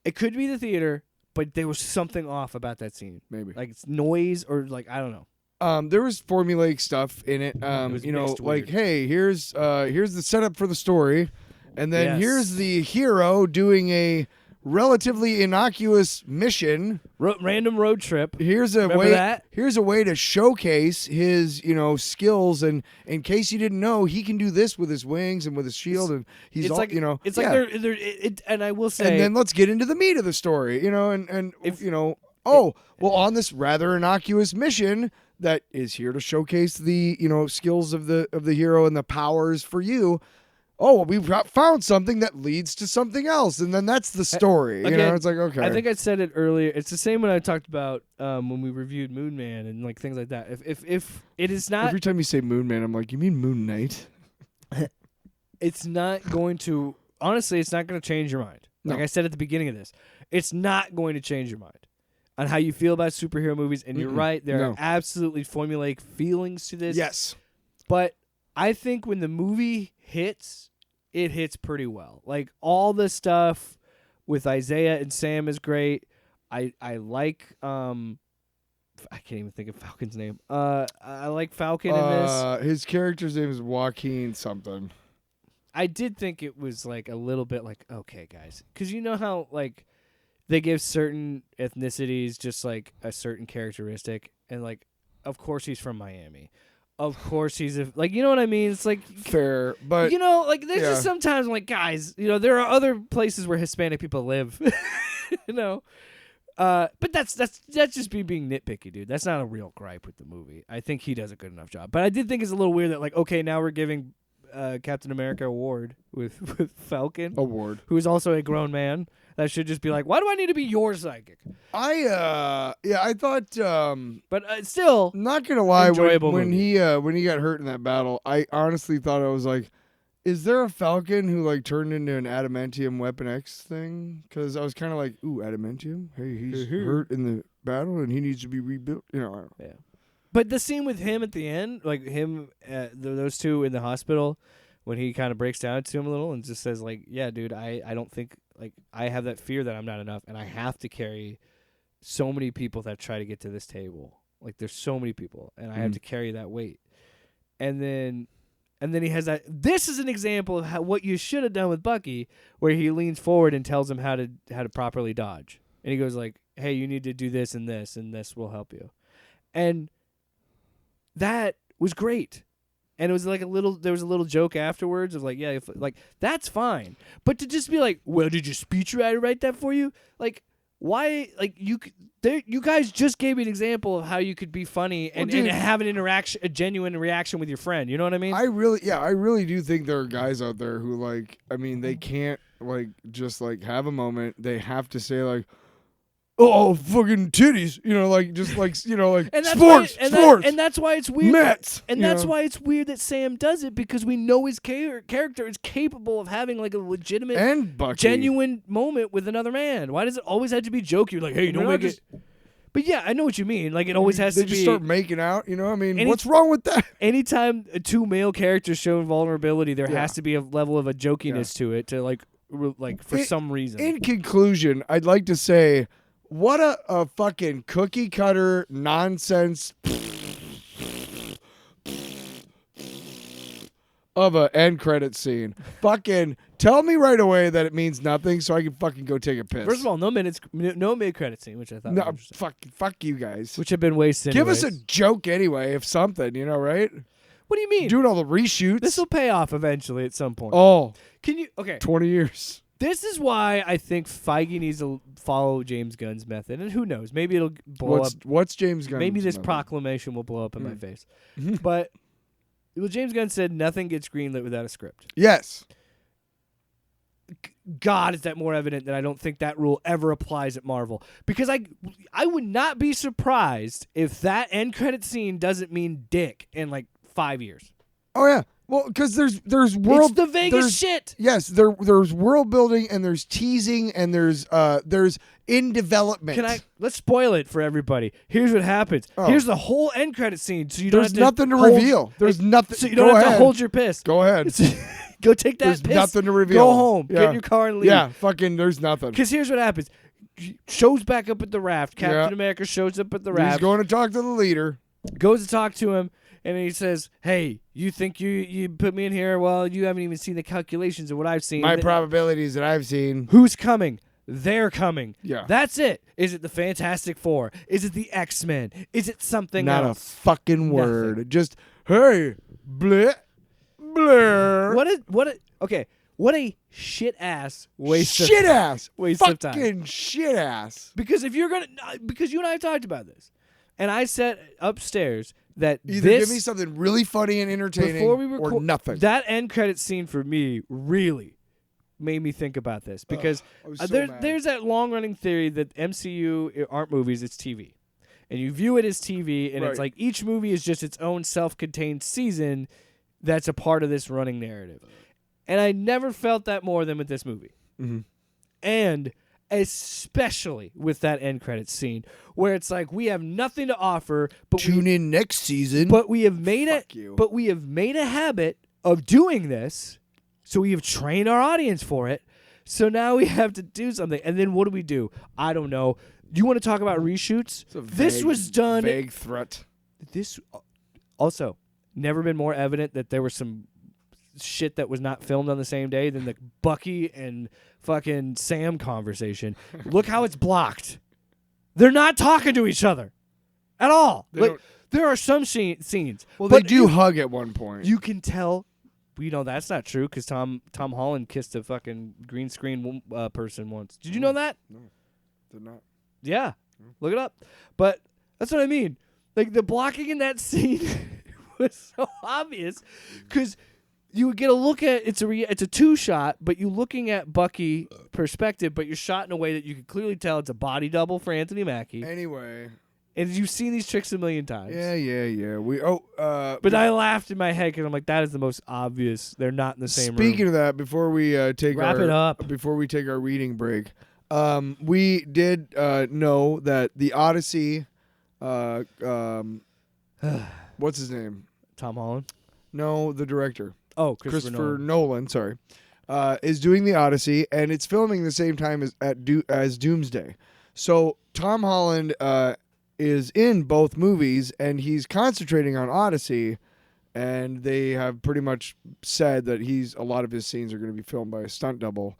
It could be the theater, but there was something off about that scene. Maybe. Like it's noise or like I don't know. There was formulaic stuff in it. was You know, mixed like, weird. hey, here's the setup for the story, and then Yes. here's the hero doing a relatively innocuous mission. Random road trip. Here's a Remember way. that? Here's a way to showcase his, skills. And in case you didn't know, he can do this with his wings and with his shield. And he's It's all, like it's yeah. like and I will say, And then let's get into the meat of the story. On this rather innocuous mission that is here to showcase the, skills of the hero and the powers for you. Oh, we've found something that leads to something else, and then that's the story. Again, it's like, okay. I think I said it earlier. It's the same when I talked about when we reviewed Moon Man and like things like that. If it is not, every time you say Moon Man, I'm like, you mean Moon Knight? it's not going to. Honestly, it's not going to change your mind. Like No. I said at the beginning of this, it's not going to change your mind on how you feel about superhero movies. And you're right, there No. are absolutely formulaic feelings to this. Yes. But I think when the movie hits, it hits pretty well. Like all the stuff with Isaiah and Sam is great. I like I can't even think of Falcon's name. I like Falcon in this. His character's name is Joaquin something. I did think it was like a little bit like, okay, guys, because you know how like they give certain ethnicities just like a certain characteristic, and like, of course he's from Miami. Of course he's like, you know what I mean? It's like Fair, but like there's yeah. just sometimes I'm like, guys, there are other places where Hispanic people live, but that's just me being nitpicky, dude. That's not a real gripe with the movie. I think he does a good enough job, but I did think it's a little weird that like, okay, now we're giving Captain America award with Falcon, award. who is also a grown man. That should just be like, why do I need to be your psychic? I thought But still, not gonna lie, Enjoyable when movie. he got hurt in that battle, I honestly thought I was like, is there a Falcon who like turned into an adamantium Weapon X thing? Because I was kind of like, ooh, adamantium. Hey, he's hurt in the battle and he needs to be rebuilt. I don't know. yeah. But the scene with him at the end, like him, those two in the hospital, when he kind of breaks down to him a little and just says like, yeah, dude, I don't think like I have that fear that I'm not enough and I have to carry so many people that try to get to this table. Like there's so many people and I have to carry that weight. And then he has that. This is an example of what you should have done with Bucky, where he leans forward and tells him how to properly dodge. And he goes like, hey, you need to do this and this will help you. And that was great. And it was like there was a little joke afterwards of like, yeah, that's fine. But to just be like, well, did your speechwriter write that for you? Like, why? Like you guys just gave me an example of how you could be funny and have an interaction, a genuine reaction with your friend. You know what I mean? I really do think there are guys out there who like, I mean, they can't like just like have a moment. They have to say like, oh, fucking titties, like and that's sports, and that's why it's weird. Mets, and that's why it's weird that Sam does it, because we know his character is capable of having like a legitimate, and Bucky. genuine moment with another man. Why does it always have to be jokey? Like, hey, don't make it. But yeah, I know what you mean. Like, it always has to be. They just start making out. I mean, Any- what's wrong with that? Anytime two male characters show vulnerability, there has to be a level of a jokiness to it to like for some reason. In conclusion, I'd like to say, what a fucking cookie cutter nonsense of a end credit scene. Fucking tell me right away that it means nothing so I can fucking go take a piss. First of all, no mid credit scene, which I thought was no, interesting. fuck you guys. Which have been wasted. Give us anyways. a joke anyway, if something, right? What do you mean? Doing all the reshoots. This will pay off eventually at some point. Oh, Can you? Okay. 20 years. This is why I think Feige needs to follow James Gunn's method, and who knows? Maybe it'll blow up. What's James Gunn? Maybe this proclamation will blow up in my face. But James Gunn said nothing gets greenlit without a script. Yes. God, is that more evident that I don't think that rule ever applies at Marvel? Because I would not be surprised if that end credit scene doesn't mean dick in like 5 years. Oh yeah. Well, because there's world. It's the Vegas there's- shit. Yes, there's world building and there's teasing and there's in development. Let's spoil it for everybody. Here's what happens. Oh. Here's the whole end credit scene, so you don't There's have to nothing to hold- reveal. There's nothing. So you don't Go have to ahead. hold your piss. Go ahead. Go take that There's piss. nothing to reveal. Go home. Yeah. Get in your car and leave. Yeah, fucking. There's nothing. Because here's what happens. Shows back up at the raft. Captain Yeah. America shows up at the He's raft. going to talk to the leader. Goes to talk to him, and he says, "Hey, you think you put me in here? Well, you haven't even seen the calculations of what I've seen. My probabilities that I've seen. Who's coming? they're coming. Yeah. That's it. Is it the Fantastic Four? Is it the X-Men? Is it something Not else? a fucking word. Just, hey, bleh, bleh. What a shit ass waste of Shit ass. waste of time. Fucking shit ass. Because if you're gonna, because you and I have talked about this, and I said upstairs that Either this give me something really funny and entertaining before we or record nothing. that end credit scene for me really made me think about this because I was so mad. there's that long running theory that MCU aren't movies, it's TV, and you view it as TV, and it's Right. like each movie is just its own self-contained season that's a part of this running narrative, and I never felt that more than with this movie. Mhm. And especially with that end credits scene where it's like we have nothing to offer, but Tune in next season. we have made Fuck it. you. But we have made a habit of doing this, so we have trained our audience for it. So now we have to do something, and then what do? I don't know. You want to talk about reshoots? It's a This vague- was done. Vague threat. This also never been more evident that there was some shit that was not filmed on the same day than the Bucky and fucking Sam conversation. Look how it's blocked. They're not talking to each other at all. They Like don't- there are some scenes. Well, but they do hug at one point. You can tell. You know that's not true because Tom Holland kissed a fucking green screen person once. Did you know that? They're not. Yeah, look it up. But that's what I mean. Like the blocking in that scene was so obvious because you would get a look at it's a two shot, but you looking at Bucky perspective, but you're shot in a way that you can clearly tell it's a body double for Anthony Mackie. Anyway. And you've seen these tricks a million times. Yeah. But I laughed in my head because I'm like, that is the most obvious. They're not in the same room. Speaking of that, before we take Wrap our it up. before we take our reading break, we did know that the Odyssey, what's his name? Tom Holland. No, the director, Oh, Christopher Nolan. Sorry, is doing the Odyssey, and it's filming the same time as Doomsday. So Tom Holland is in both movies, and he's concentrating on Odyssey. And they have pretty much said that a lot of his scenes are going to be filmed by a stunt double,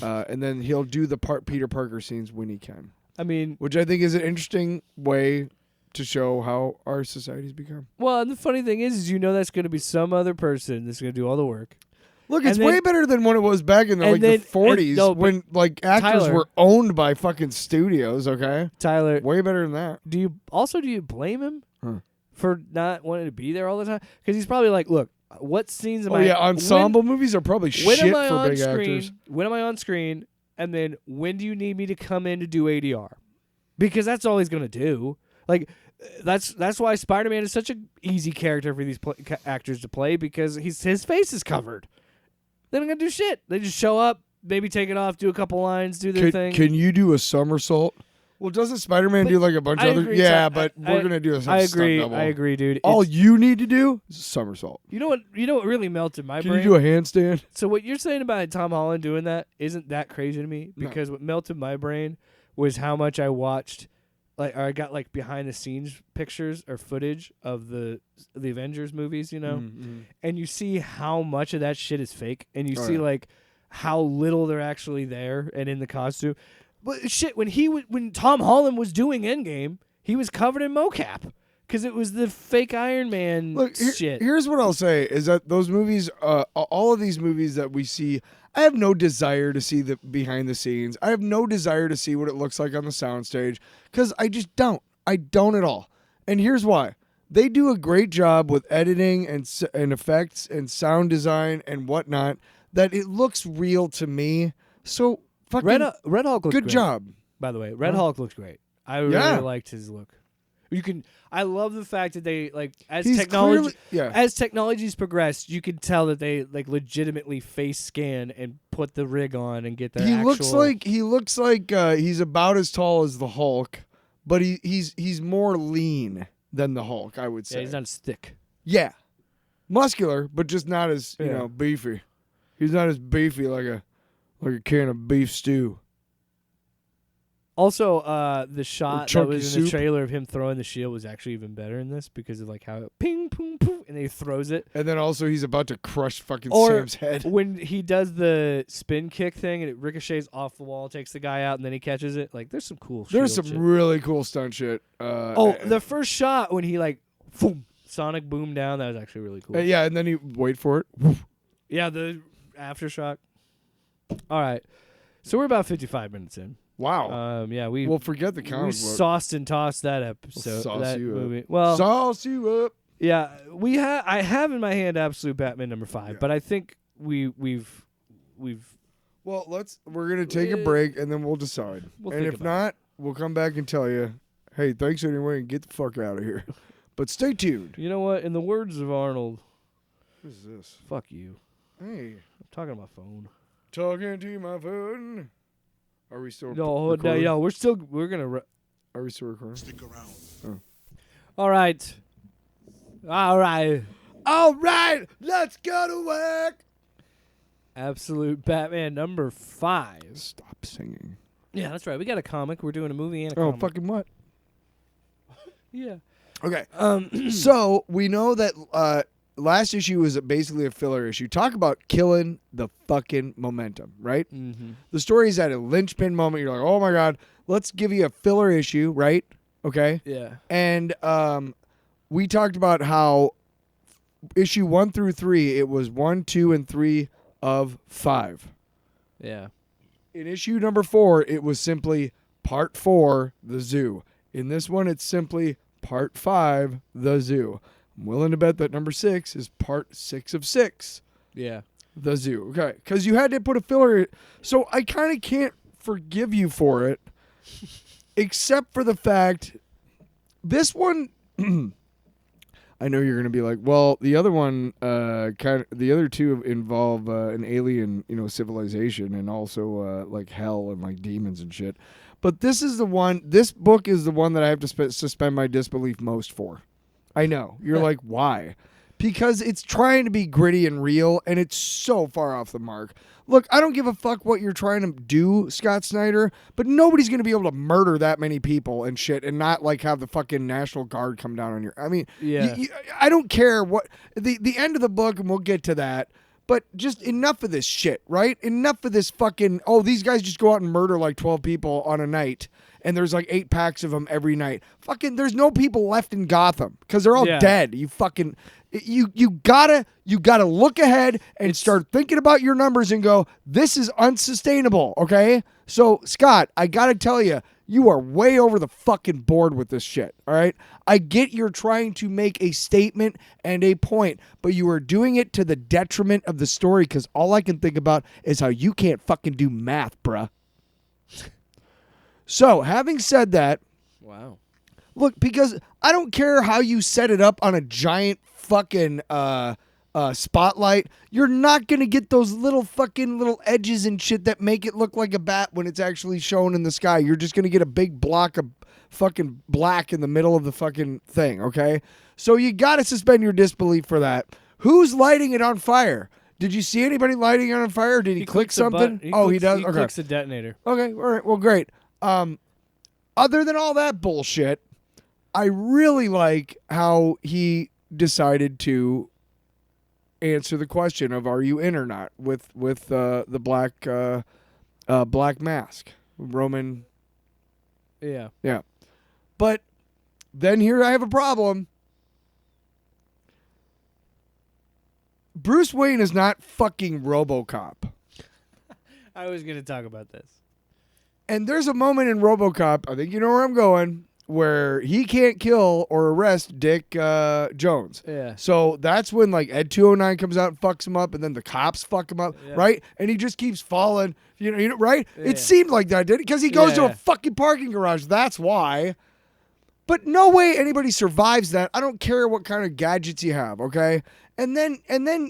and then he'll do the Peter Parker scenes when he can, I mean, which I think is an interesting way to show how our society's become. well, and the funny thing is you know that's going to be some other person that's going to do all the work. Look, it's And then- way better than when it was back in the and then- 40s no, but when like actors Tyler- were owned by fucking studios. Okay, Tyler, way better than that. do you blame him Huh. for not wanting to be there all the time? Because he's probably like, look, what scenes am Oh I? yeah, ensemble movies are probably When shit am I for on big screen? actors. When am I on screen? And then when do you need me to come in to do ADR? Because that's all he's gonna do. Like that's why Spider-Man is such an easy character for these actors to play because his face is covered. They don't gotta do shit. They just show up, maybe take it off, do a couple lines, do their thing. Can you do a somersault? Well, doesn't Spider-Man But do like a bunch I of other? agree, Yeah, Ty- but we're gonna do a I stunt agree. double. I agree, dude. All It's- you need to do is a somersault. you know what really melted my Can brain? you do a handstand? So what you're saying about Tom Holland doing that isn't that crazy to me No. because what melted my brain was how much I watched, or I got like behind the scenes pictures or footage of the Avengers movies, you know, Mm-hmm. and you see how much of that shit is fake, and you Oh, see yeah. like how little they're actually there and in the costume. But shit, when Tom Holland was doing Endgame, he was covered in mocap because it was the fake Iron Man Look, shit. here's what I'll say: is that those movies, all of these movies that we see, I have no desire to see the behind the scenes. I have no desire to see what it looks like on the soundstage because I just don't. I don't at all. And here's why: they do a great job with editing and effects and sound design and whatnot. That it looks real to me. So fucking Red Hulk looks good great. job. By the way, Red Huh? Hulk looks great. I really Yeah. liked his look. I love the fact that they like as He's technology clearly- yeah. as technology's progressed, you can tell that they like legitimately face scan and put the rig on and get their He actual. looks like he's about as tall as the Hulk, but he's more lean than the Hulk, I would yeah, say. he's not as thick. Yeah. Muscular, but just not as, Yeah. beefy. He's not as beefy like a can of beef stew. Also, the shot that chunky was in the soup. trailer of him throwing the shield was actually even better in this because of like how it ping, ping, ping, and then he throws it. And then also he's about to crush fucking Or Sam's head. when he does the spin kick thing and it ricochets off the wall, takes the guy out, and then he catches it. Like, there's some cool There's shield some shit. really cool stunt shit. The first shot when he like, boom, sonic boom down, that was actually really cool. yeah, and then you wait for it. Yeah, the aftershock. All right, so we're about 55 minutes in. Wow. Yeah, we Well, forget the we comic book. sauced and tossed that episode. Sauce that you up. movie. Well, Sauce you up. yeah, I have in my hand Absolute Batman number 5, Yeah. but I think we've Well, we're gonna take a break and then we'll decide. We'll and think if about not, we'll come back and tell you, hey, thanks anyway, and get the fuck out of here. But stay tuned. You know what? In the words of Arnold, What is this? fuck you. Hey, I'm talking on my phone. talking to my phone. Are we still No, recording? we're gonna. Are we still recording? Stick around. All right. All right. All right, let's go to work. Absolute Batman number 5. Stop singing. Yeah, that's right. We got a comic. We're doing a movie and a Oh, comic. fucking what? Yeah. Okay. So we know that last issue was basically a filler issue. Talk about killing the fucking momentum, right? Mm-hmm. The story is at a linchpin moment. You're like, oh my God, let's give you a filler issue, right? Okay. Yeah. And we talked about how issue 1 through 3, it was 1, 2, and 3 of 5. Yeah. In issue number 4, it was simply part 4, the zoo. In this one, it's simply part 5, the zoo. I'm willing to bet that number 6 is part 6 of 6, Yeah. the zoo. Okay, because you had to put a filler. So I kind of can't forgive you for it, except for the fact this one. I know you're gonna be like, well, the other one, the other two involve an alien, civilization, and also like hell and like demons and shit. But this is the one. This book is the one that I have to suspend my disbelief most for. I know you're like, why? Because it's trying to be gritty and real, and it's so far off the mark. Look, I don't give a fuck what you're trying to do, Scott Snyder, but nobody's going to be able to murder that many people and shit and not, like, have the fucking National Guard come down on you. I mean, Yeah. I don't care what... The end of the book, and we'll get to that, but just enough of this shit, right? Enough of this fucking... Oh, these guys just go out and murder, like, 12 people on a night, and there's, like, 8 packs of them every night. Fucking, there's no people left in Gotham, because they're all Yeah. dead. You fucking... You gotta look ahead and start thinking about your numbers and go, this is unsustainable, okay? So, Scott, I gotta tell you, you are way over the fucking board with this shit, all right? I get you're trying to make a statement and a point, but you are doing it to the detriment of the story because all I can think about is how you can't fucking do math, bruh. So, having said that, Wow. look, because I don't care how you set it up on a giant fucking spotlight, you're not going to get those little edges and shit that make it look like a bat when it's actually shown in the sky. You're just going to get a big block of fucking black in the middle of the fucking thing, okay? So you got to suspend your disbelief for that. Who's lighting it on fire? Did you see anybody lighting it on fire? Or did he click clicks a something? button. He does? He Okay. clicks the detonator. Okay, all right, well, great. Other than all that bullshit, I really like how he decided to answer the question of are you in or not with the black mask, Roman. Yeah. Yeah, but then here I have a problem. Bruce Wayne is not fucking RoboCop. I was going to talk about this. And there's a moment in RoboCop, I think you know where I'm going, where he can't kill or arrest Dick Jones. Yeah. So that's when like Ed 209 comes out and fucks him up, and then the cops fuck him up, Yeah. right? And he just keeps falling, right? Yeah. It seemed like that, didn't it? Because he goes to Yeah. a fucking parking garage. That's why. But no way anybody survives that. I don't care what kind of gadgets you have, okay? And then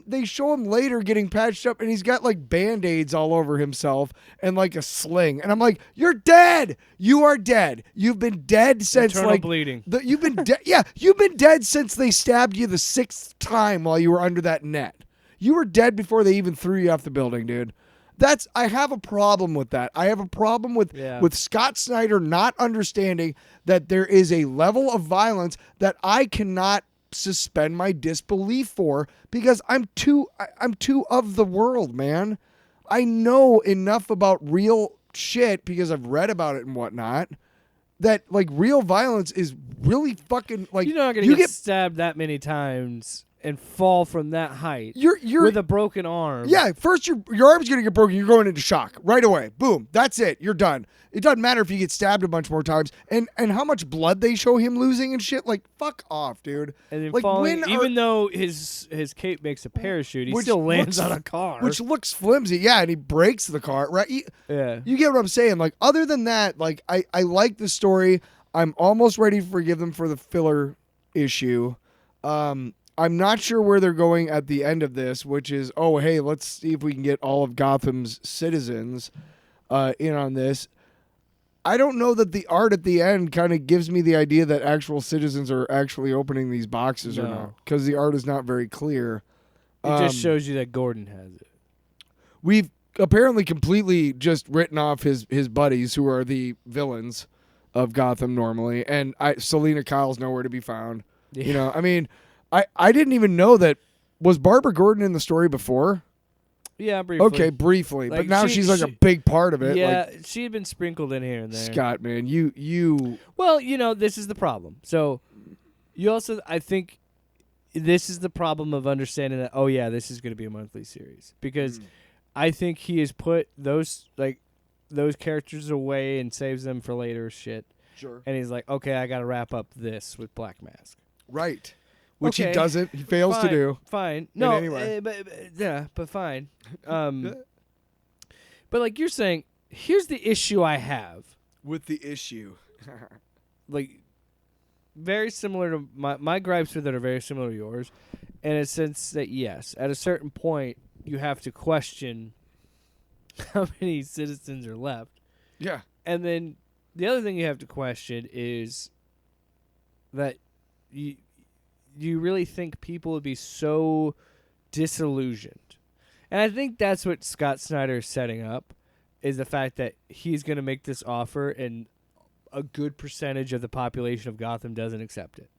they show him later getting patched up, and he's got like Band-Aids all over himself and like a sling. And I'm like, you're dead. You are dead. You've been dead since Internal like bleeding. you've been dead. Yeah, you've been dead since they stabbed you the 6th time while you were under that net. You were dead before they even threw you off the building, dude. I have a problem with that. I have a problem with Scott Snyder not understanding that there is a level of violence that I cannot suspend my disbelief for because I'm too of the world, man. I know enough about real shit because I've read about it and whatnot that like real violence is really fucking like you're not gonna get stabbed that many times and fall from that height. You're with a broken arm. Yeah, first your arm's gonna get broken. You're going into shock right away. Boom, that's it. You're done. It doesn't matter if you get stabbed a bunch more times and how much blood they show him losing and shit. Like fuck off, dude. And then like falling, even though his cape makes a parachute, he still lands on a car, which looks flimsy. Yeah, and he breaks the car. Right? You get what I'm saying? Like other than that, like I like the story. I'm almost ready to forgive them for the filler issue. I'm not sure where they're going at the end of this, which is, oh, hey, let's see if we can get all of Gotham's citizens in on this. I don't know that the art at the end kind of gives me the idea that actual citizens are actually opening these boxes or not, because the art is not very clear. It just shows you that Gordon has it. We've apparently completely just written off his buddies, who are the villains of Gotham normally, and Selena Kyle's nowhere to be found. Yeah. You know, I mean... I didn't even know that. Was Barbara Gordon in the story before? Yeah, briefly. Okay, briefly. Like, but now she's like a big part of it. Yeah, like, she had been sprinkled in here and there. Scott, man, you. Well, you know, this is the problem. So, you also, I think, this is the problem of understanding that, oh, yeah, this is going to be a monthly series. Because I think he has put those characters away and saves them for later shit. Sure. And he's like, okay, I got to wrap up this with Black Mask. Right. Which he doesn't. He fails to do. Fine. No, anyway. But fine. But like you're saying, here's the issue I have. With the issue. Like, very similar to my gripes with it are very similar to yours. In a sense that, yes, at a certain point, you have to question how many citizens are left. Yeah. And then the other thing you have to question is that you really think people would be so disillusioned? And I think that's what Scott Snyder is setting up, is the fact that he's going to make this offer and a good percentage of the population of Gotham doesn't accept it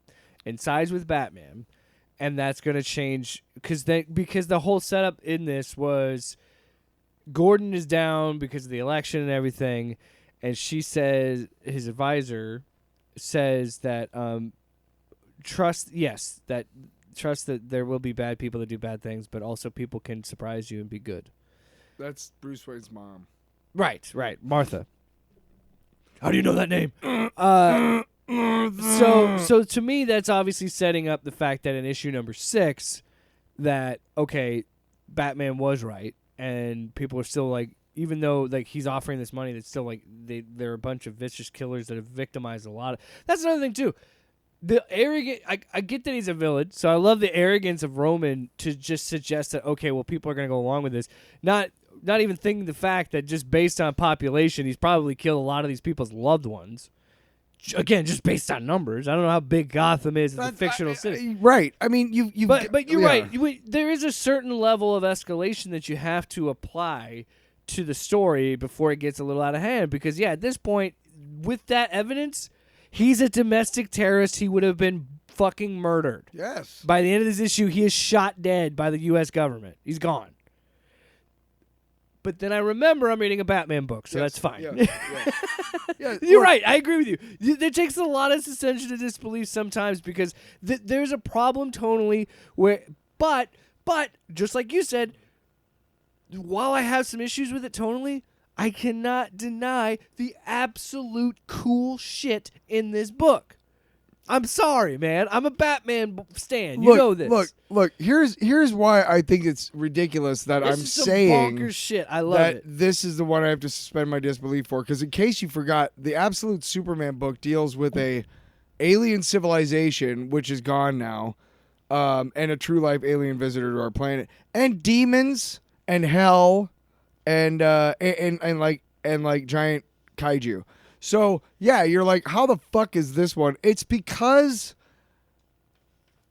and sides with Batman. And that's going to change because the whole setup in this was Gordon is down because of the election and everything. And she says, his advisor says that, trust that there will be bad people that do bad things, but also people can surprise you and be good. That's Bruce Wayne's mom. Right, Martha. How do you know that name? So to me, that's obviously setting up the fact that in issue number 6, that okay, Batman was right, and people are still like, even though like he's offering this money, that's still like they're a bunch of vicious killers that have victimized a lot of. That's another thing too. The arrogant, I get that he's a villain, so I love the arrogance of Roman to just suggest that, okay, well, people are going to go along with this. Not even thinking the fact that just based on population, he's probably killed a lot of these people's loved ones. Again, just based on numbers. I don't know how big Gotham is as a fictional city. Right. I mean, But you're right. There is a certain level of escalation that you have to apply to the story before it gets a little out of hand. Because, yeah, at this point, with that evidence... He's a domestic terrorist. He would have been fucking murdered. Yes. By the end of this issue, he is shot dead by the U.S. government. He's gone. But then I remember I'm reading a Batman book, so that's fine. Yeah. You're right. I agree with you. It takes a lot of suspension to disbelief sometimes because there's a problem tonally where, but just like you said, while I have some issues with it tonally, I cannot deny the absolute cool shit in this book. I'm sorry, man. I'm a Batman stan. You know this. Look. Here's why I think it's ridiculous that I'm saying bonkers shit. I love that it. This is the one I have to suspend my disbelief for. Because in case you forgot, the Absolute Superman book deals with a alien civilization which is gone now, and a true life alien visitor to our planet, and demons and hell. And like giant kaiju. So yeah, you're like, how the fuck is this one? It's because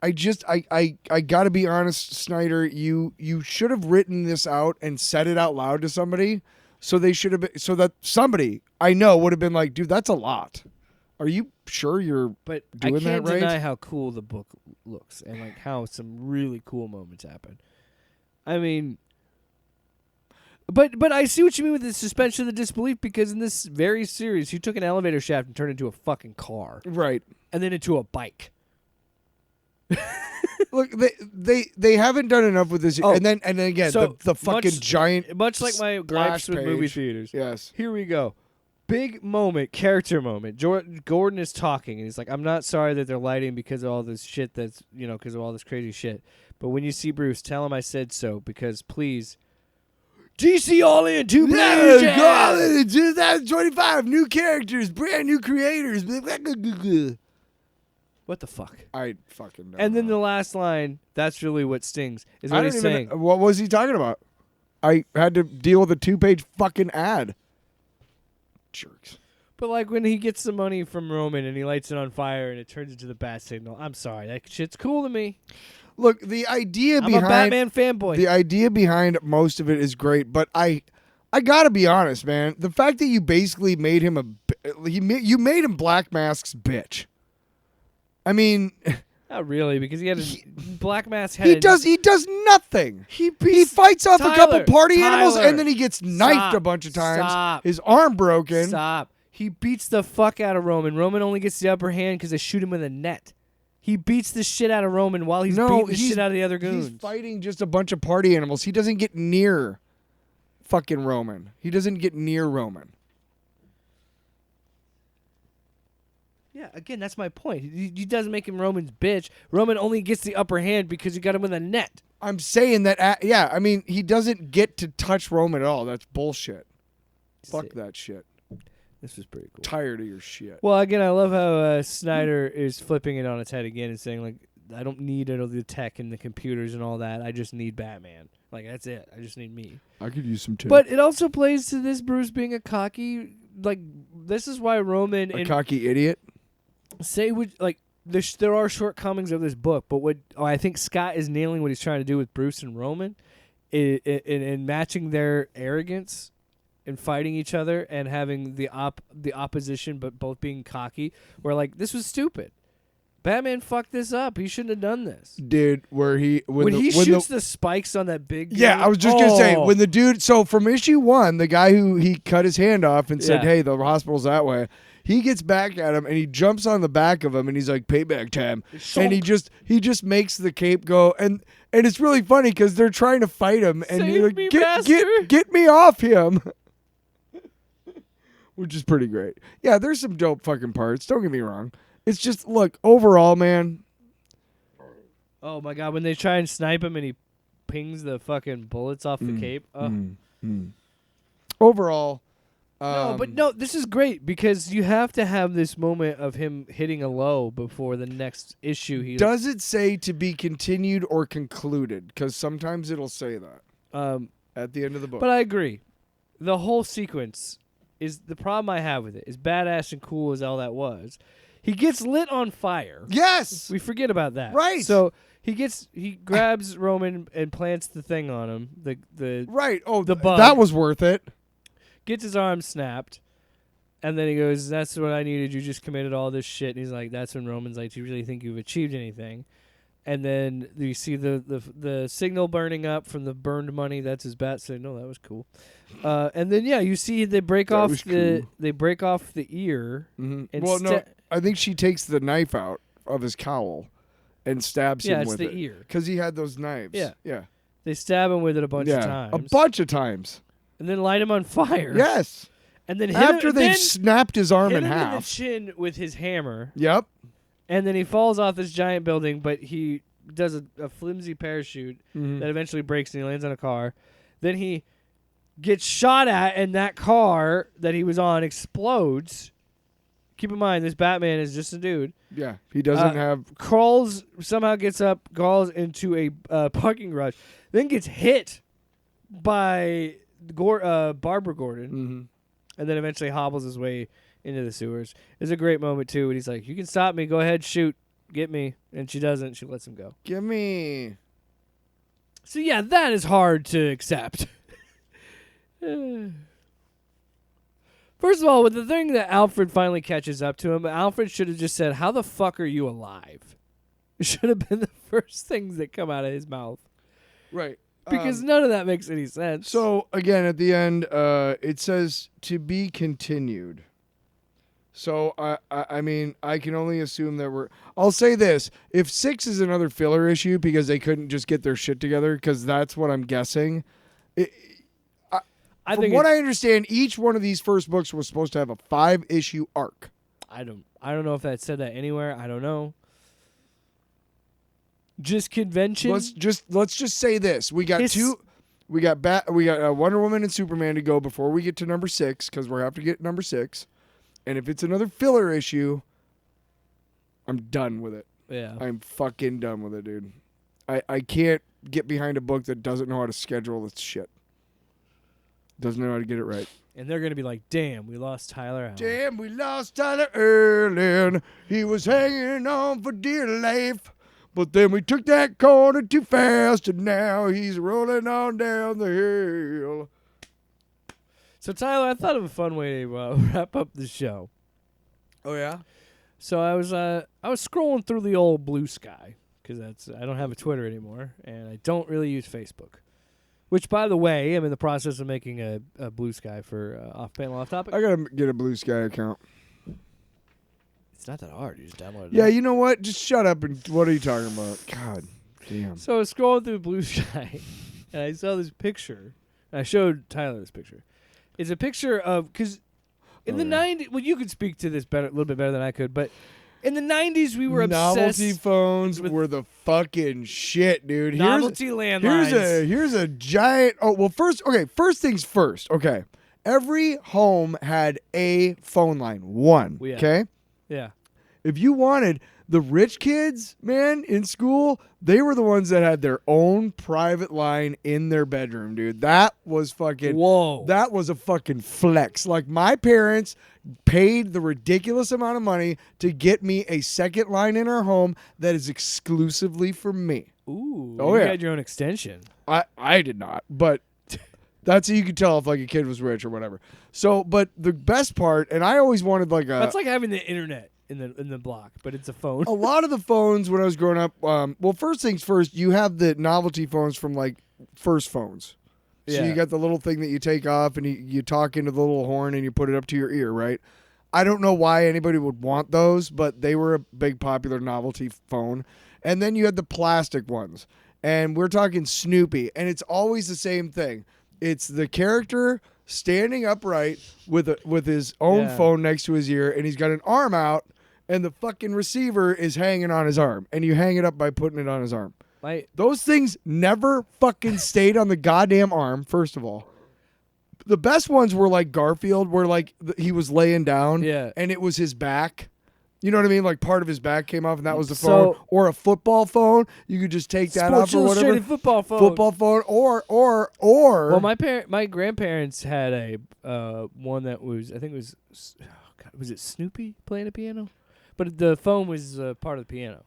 I got to be honest, Snyder. You should have written this out and said it out loud to somebody. So they should have been, so that somebody I know would have been like, dude, that's a lot. Are you sure you're But doing I can't that right? deny how cool the book looks and like how some really cool moments happen. I mean, but I see what you mean with the suspension of the disbelief, because in this very series, he took an elevator shaft and turned it into a fucking car, Right. and then into a bike. Look, they haven't done enough with this. Oh, and then again, so the fucking much- giant. Much like my gripes with movie page. theaters. Yes. Here we go. Big moment, character moment. Gordon is talking, and he's like, I'm not sorry that they're lighting because of all this shit that's, because of all this crazy shit. But when you see Bruce, tell him I said so, because please, DC all in, two Blue Jays! 2025, new characters, brand new creators. What the fuck? I fucking know. And then the last line, that's really what stings, is I what don't he's even saying. know- what was he talking about? I had to deal with a 2-page fucking ad. Jerks. But like when he gets the money from Roman and he lights it on fire and it turns into the bat signal, I'm sorry, that shit's cool to me. Look, the idea I'm behind a Batman fanboy. the idea behind most of it is great, but I gotta be honest, man. The fact that you basically made him you made him Black Mask's bitch. I mean, Not really, because he had a Black Mask. he does nothing. He He fights off a couple Tyler, party animals Tyler, and then he gets knifed stop, a bunch of times. stop. His arm broken. Stop. He beats the fuck out of Roman. Roman only gets the upper hand because they shoot him with a net. He beats the shit out of Roman while he's beating the shit out of the other goons. He's fighting just a bunch of party animals. He doesn't get near fucking Roman. He doesn't get near Roman. Yeah, again, that's my point. He doesn't make him Roman's bitch. Roman only gets the upper hand because you got him with a net. I'm saying that, I mean, he doesn't get to touch Roman at all. That's bullshit. Fuck Sick. that shit. This was pretty cool. Tired of your shit. Well, again, I love how Snyder is flipping it on its head again and saying, like, I don't need all the tech and the computers and all that. I just need Batman. Like, that's it. I just need me. I could use some too. But it also plays to this Bruce being a cocky, like, this is why Roman a and cocky idiot. say what, like, there are shortcomings of this book, but what I think Scott is nailing what he's trying to do with Bruce and Roman in matching their arrogance and fighting each other and having the opposition, but both being cocky. Where like this was stupid. Batman fucked this up. He shouldn't have done this. Dude, where he When he shoots the spikes on that big. Yeah, dude, I was just gonna say oh. when the dude. So from issue 1, the guy who he cut his hand off and said, Yeah. "Hey, the hospital's that way." He gets back at him and he jumps on the back of him and he's like, "Payback time!" And he just makes the cape go and it's really funny because they're trying to fight him and Save you're like, me, "Get me off him!" Which is pretty great. Yeah, there's some dope fucking parts. Don't get me wrong. It's just look overall, man. Oh my god! When they try and snipe him and he pings the fucking bullets off the cape. Overall. No, but no, this is great because you have to have this moment of him hitting a low before the next issue. He Does it say to be continued or concluded? Because sometimes it'll say that at the end of the book. But I agree. The whole sequence is the problem I have with it. As badass and cool as all that was, he gets lit on fire. yes, We forget about that. Right. So he grabs Roman and plants the thing on him. The right. Oh, the bug. that was worth it. Gets his arm snapped, and then he goes, "That's what I needed. You just committed all this shit." And he's like, "That's when Roman's like, do you really think you've achieved anything?" And then you see the signal burning up from the burned money. That's his bat signal. That was cool. And then you see they break That off was the cool. they break off the ear. Mm-hmm. Well, no, I think she takes the knife out of his cowl and stabs Yeah, him it's with the it ear. because he had those knives. Yeah. yeah, They stab him with it a bunch of times. a bunch of times. And then light him on fire. Yes. And then hit After him, they've then snapped his arm hit in him half. in the chin with his hammer. Yep. And then he falls off this giant building, but he does a flimsy parachute that eventually breaks and he lands on a car. Then he gets shot at, and that car that he was on explodes. Keep in mind, this Batman is just a dude. Yeah. He doesn't have. Somehow gets up, crawls into a parking garage, then gets hit by Barbara Gordon, and then eventually hobbles his way into the sewers. It's a great moment, too, and he's like, "You can stop me. Go ahead, shoot." get me. And she doesn't. She lets him go. Give me. So, yeah, that is hard to accept. First of all, with the thing that Alfred finally catches up to him, Alfred should have just said, "How the fuck are you alive?" It should have been the first things that come out of his mouth. Right. Because none of that makes any sense. So, again, at the end, it says to be continued. So, I mean, I can only assume that I'll say this. If 6 is another filler issue because they couldn't just get their shit together, because that's what I'm guessing. From what I understand, each one of these first books was supposed to have a 5-issue arc. I don't know if that said that anywhere. I don't know. Just convention. Let's just say this: we got Wonder Woman and Superman to go before we get to number 6, because we have to get number 6. And if it's another filler issue, I'm done with it. Yeah, I'm fucking done with it, dude. I can't get behind a book that doesn't know how to schedule its shit. Doesn't know how to get it right. And they're going to be like, damn, we lost Tyler Allen. Damn, we lost Tyler Allen. He was hanging on for dear life. But then we took that corner too fast, and now he's rolling on down the hill. So, Tyler, I thought of a fun way to wrap up the show. Oh, yeah? So I was scrolling through the old Blue Sky, because I don't have a Twitter anymore, and I don't really use Facebook. Which, by the way, I'm in the process of making a Blue Sky for Off-Panel Off-Topic. I got to get a Blue Sky account. It's not that hard. You just download it. Yeah, you know what? Just shut up and what are you talking about? God damn. So I was scrolling through Blue Sky, and I saw this picture. And I showed Tyler this picture. It's a picture of, because in the 90s, well, you could speak to this a little bit better than I could, but in the 90s, we were novelty obsessed. phones were the fucking shit, dude. Novelty landlines. Here's a giant. Oh, well, first things first. Okay. Every home had a phone line. One. Yeah. Okay. Yeah. If you wanted the rich kids, man, in school, they were the ones that had their own private line in their bedroom, dude. That was fucking. Whoa. That was a fucking flex. Like, my parents paid the ridiculous amount of money to get me a second line in our home that is exclusively for me. Ooh. Oh, you yeah. had your own extension. I did not, but that's how you could tell if like a kid was rich or whatever. So, but the best part, and I always wanted like a. That's like having the internet in the block, but it's a phone. A lot of the phones when I was growing up, well, first things first, you have the novelty phones from like first phones. So Yeah. you got the little thing that you take off and you talk into the little horn and you put it up to your ear, right? I don't know why anybody would want those, but they were a big popular novelty phone. And then you had the plastic ones. And we're talking Snoopy, and it's always the same thing. It's the character standing upright with his own Yeah. phone next to his ear, and he's got an arm out, and the fucking receiver is hanging on his arm, and you hang it up by putting it on his arm. Those things never fucking stayed on the goddamn arm, first of all. The best ones were like Garfield, where like he was laying down, Yeah. and it was his back. You know what I mean? Like part of his back came off, and that was the So- phone. Or a football phone, you could just take that Sports off or whatever. Illustrated football phone. Football phone, or. Well, my grandparents had a one that was, I think it was, oh God, was it Snoopy playing a piano? But the phone was part of the piano.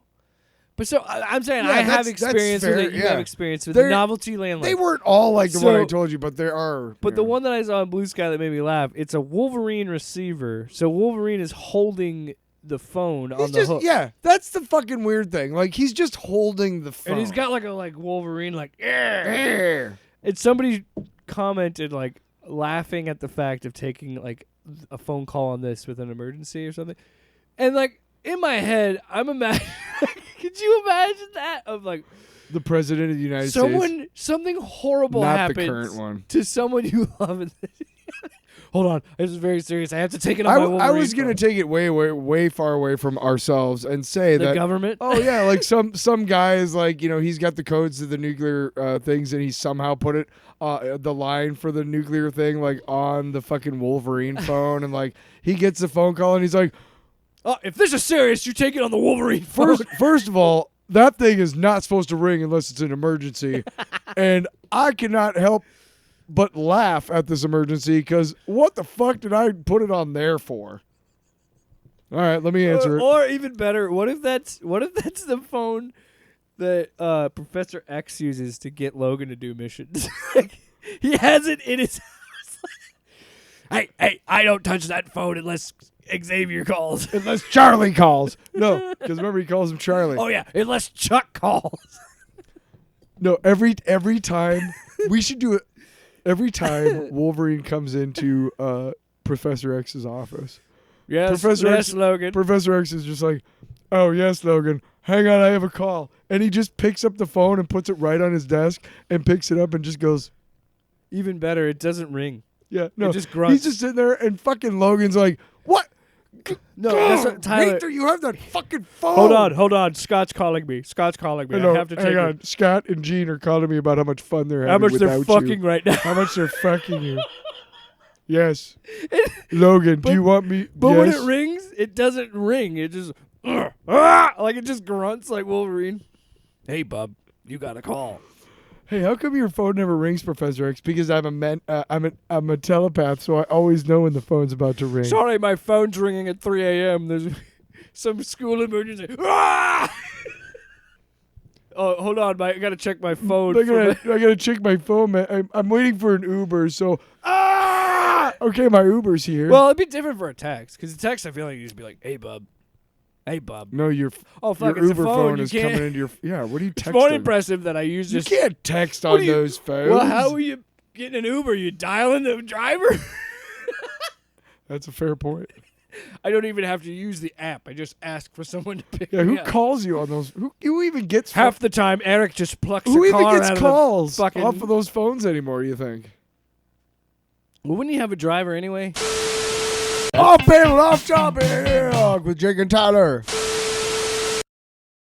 But so I'm saying Yeah, I have that's experience fair, with it. You yeah. have experience with They're- the novelty landline. They weren't all like the one I So- told you, but there are. But the one that I saw on Blue Sky that made me laugh, it's a Wolverine receiver. So Wolverine is holding the phone on he's the just, hook. yeah, that's the fucking weird thing. Like he's just holding the phone, And he's got like a Wolverine like Arr. And somebody commented like laughing at the fact of taking like a phone call on this with an emergency or something. And like in my head, I'm imagining could you imagine that? Of like the president of the United States. something horrible Not the happens current one. to someone you love. Hold on, this is very serious. I have to take it on I my Wolverine was gonna phone. take it way far away from ourselves and say the that. government. Oh yeah, like some guy is like, you know, he's got the codes to the nuclear things, and he somehow put it the line for the nuclear thing like on the fucking Wolverine phone, and like he gets the phone call and he's like, Oh, if this is serious, you take it on the Wolverine phone. first of all, that thing is not supposed to ring unless it's an emergency, and I cannot help but laugh at this emergency because what the fuck did I put it on there for? All right, let me answer it. Or even better, what if that's the phone that Professor X uses to get Logan to do missions? He has it in his house. Hey, I don't touch that phone unless Xavier calls. Unless Charlie calls. No, because remember he calls him Charlie. Oh yeah, unless Chuck calls. No, every time we should do it. Every time Wolverine comes into Professor X's office, Yes, X, Logan. Professor X is just like, "Oh yes, Logan. Hang on, I have a call." And he just picks up the phone and puts it right on his desk and picks it up and just goes, Even better, it doesn't ring. "Yeah, no." It just grunts. He's just sitting there, and fucking Logan's like, "What? No, that's what Tyler. Victor, you have that fucking phone." Hold on. Scott's calling me. I No, have to take hang it. on. Scott and Gene are calling me about how much fun they're having How much they're without fucking you. right now. How much they're fucking you. Yes. Logan, do you want me? But yes. when it rings, it doesn't ring. It just like it just grunts like Wolverine. Hey, bub, you got a call. Hey, how come your phone never rings, Professor X? Because I'm a telepath, so I always know when the phone's about to ring. Sorry, my phone's ringing at 3 a.m. There's some school emergency. Ah! Oh, hold on, I gotta check my phone. I gotta check my phone, man. I'm waiting for an Uber, so okay, my Uber's here. Well, it'd be different for a text, because a text I feel like you just be like, "Hey, bub." No, your fuck, your it's a Uber phone. You is can't- coming into your. Yeah, what are you texting? It's more impressive that I use You this. can't text What on do you- those phones. Well, how are you getting an Uber? You dialing the driver? That's a fair point. I don't even have to use the app. I just ask for someone to pick Yeah, me who up. calls you on those? Who even gets Half the time, Eric just plucks who a even car gets out calls of the fucking. off of those phones anymore? You think? Well, wouldn't you have a driver anyway? Oh, Panel Off Topic with Jake and Tyler.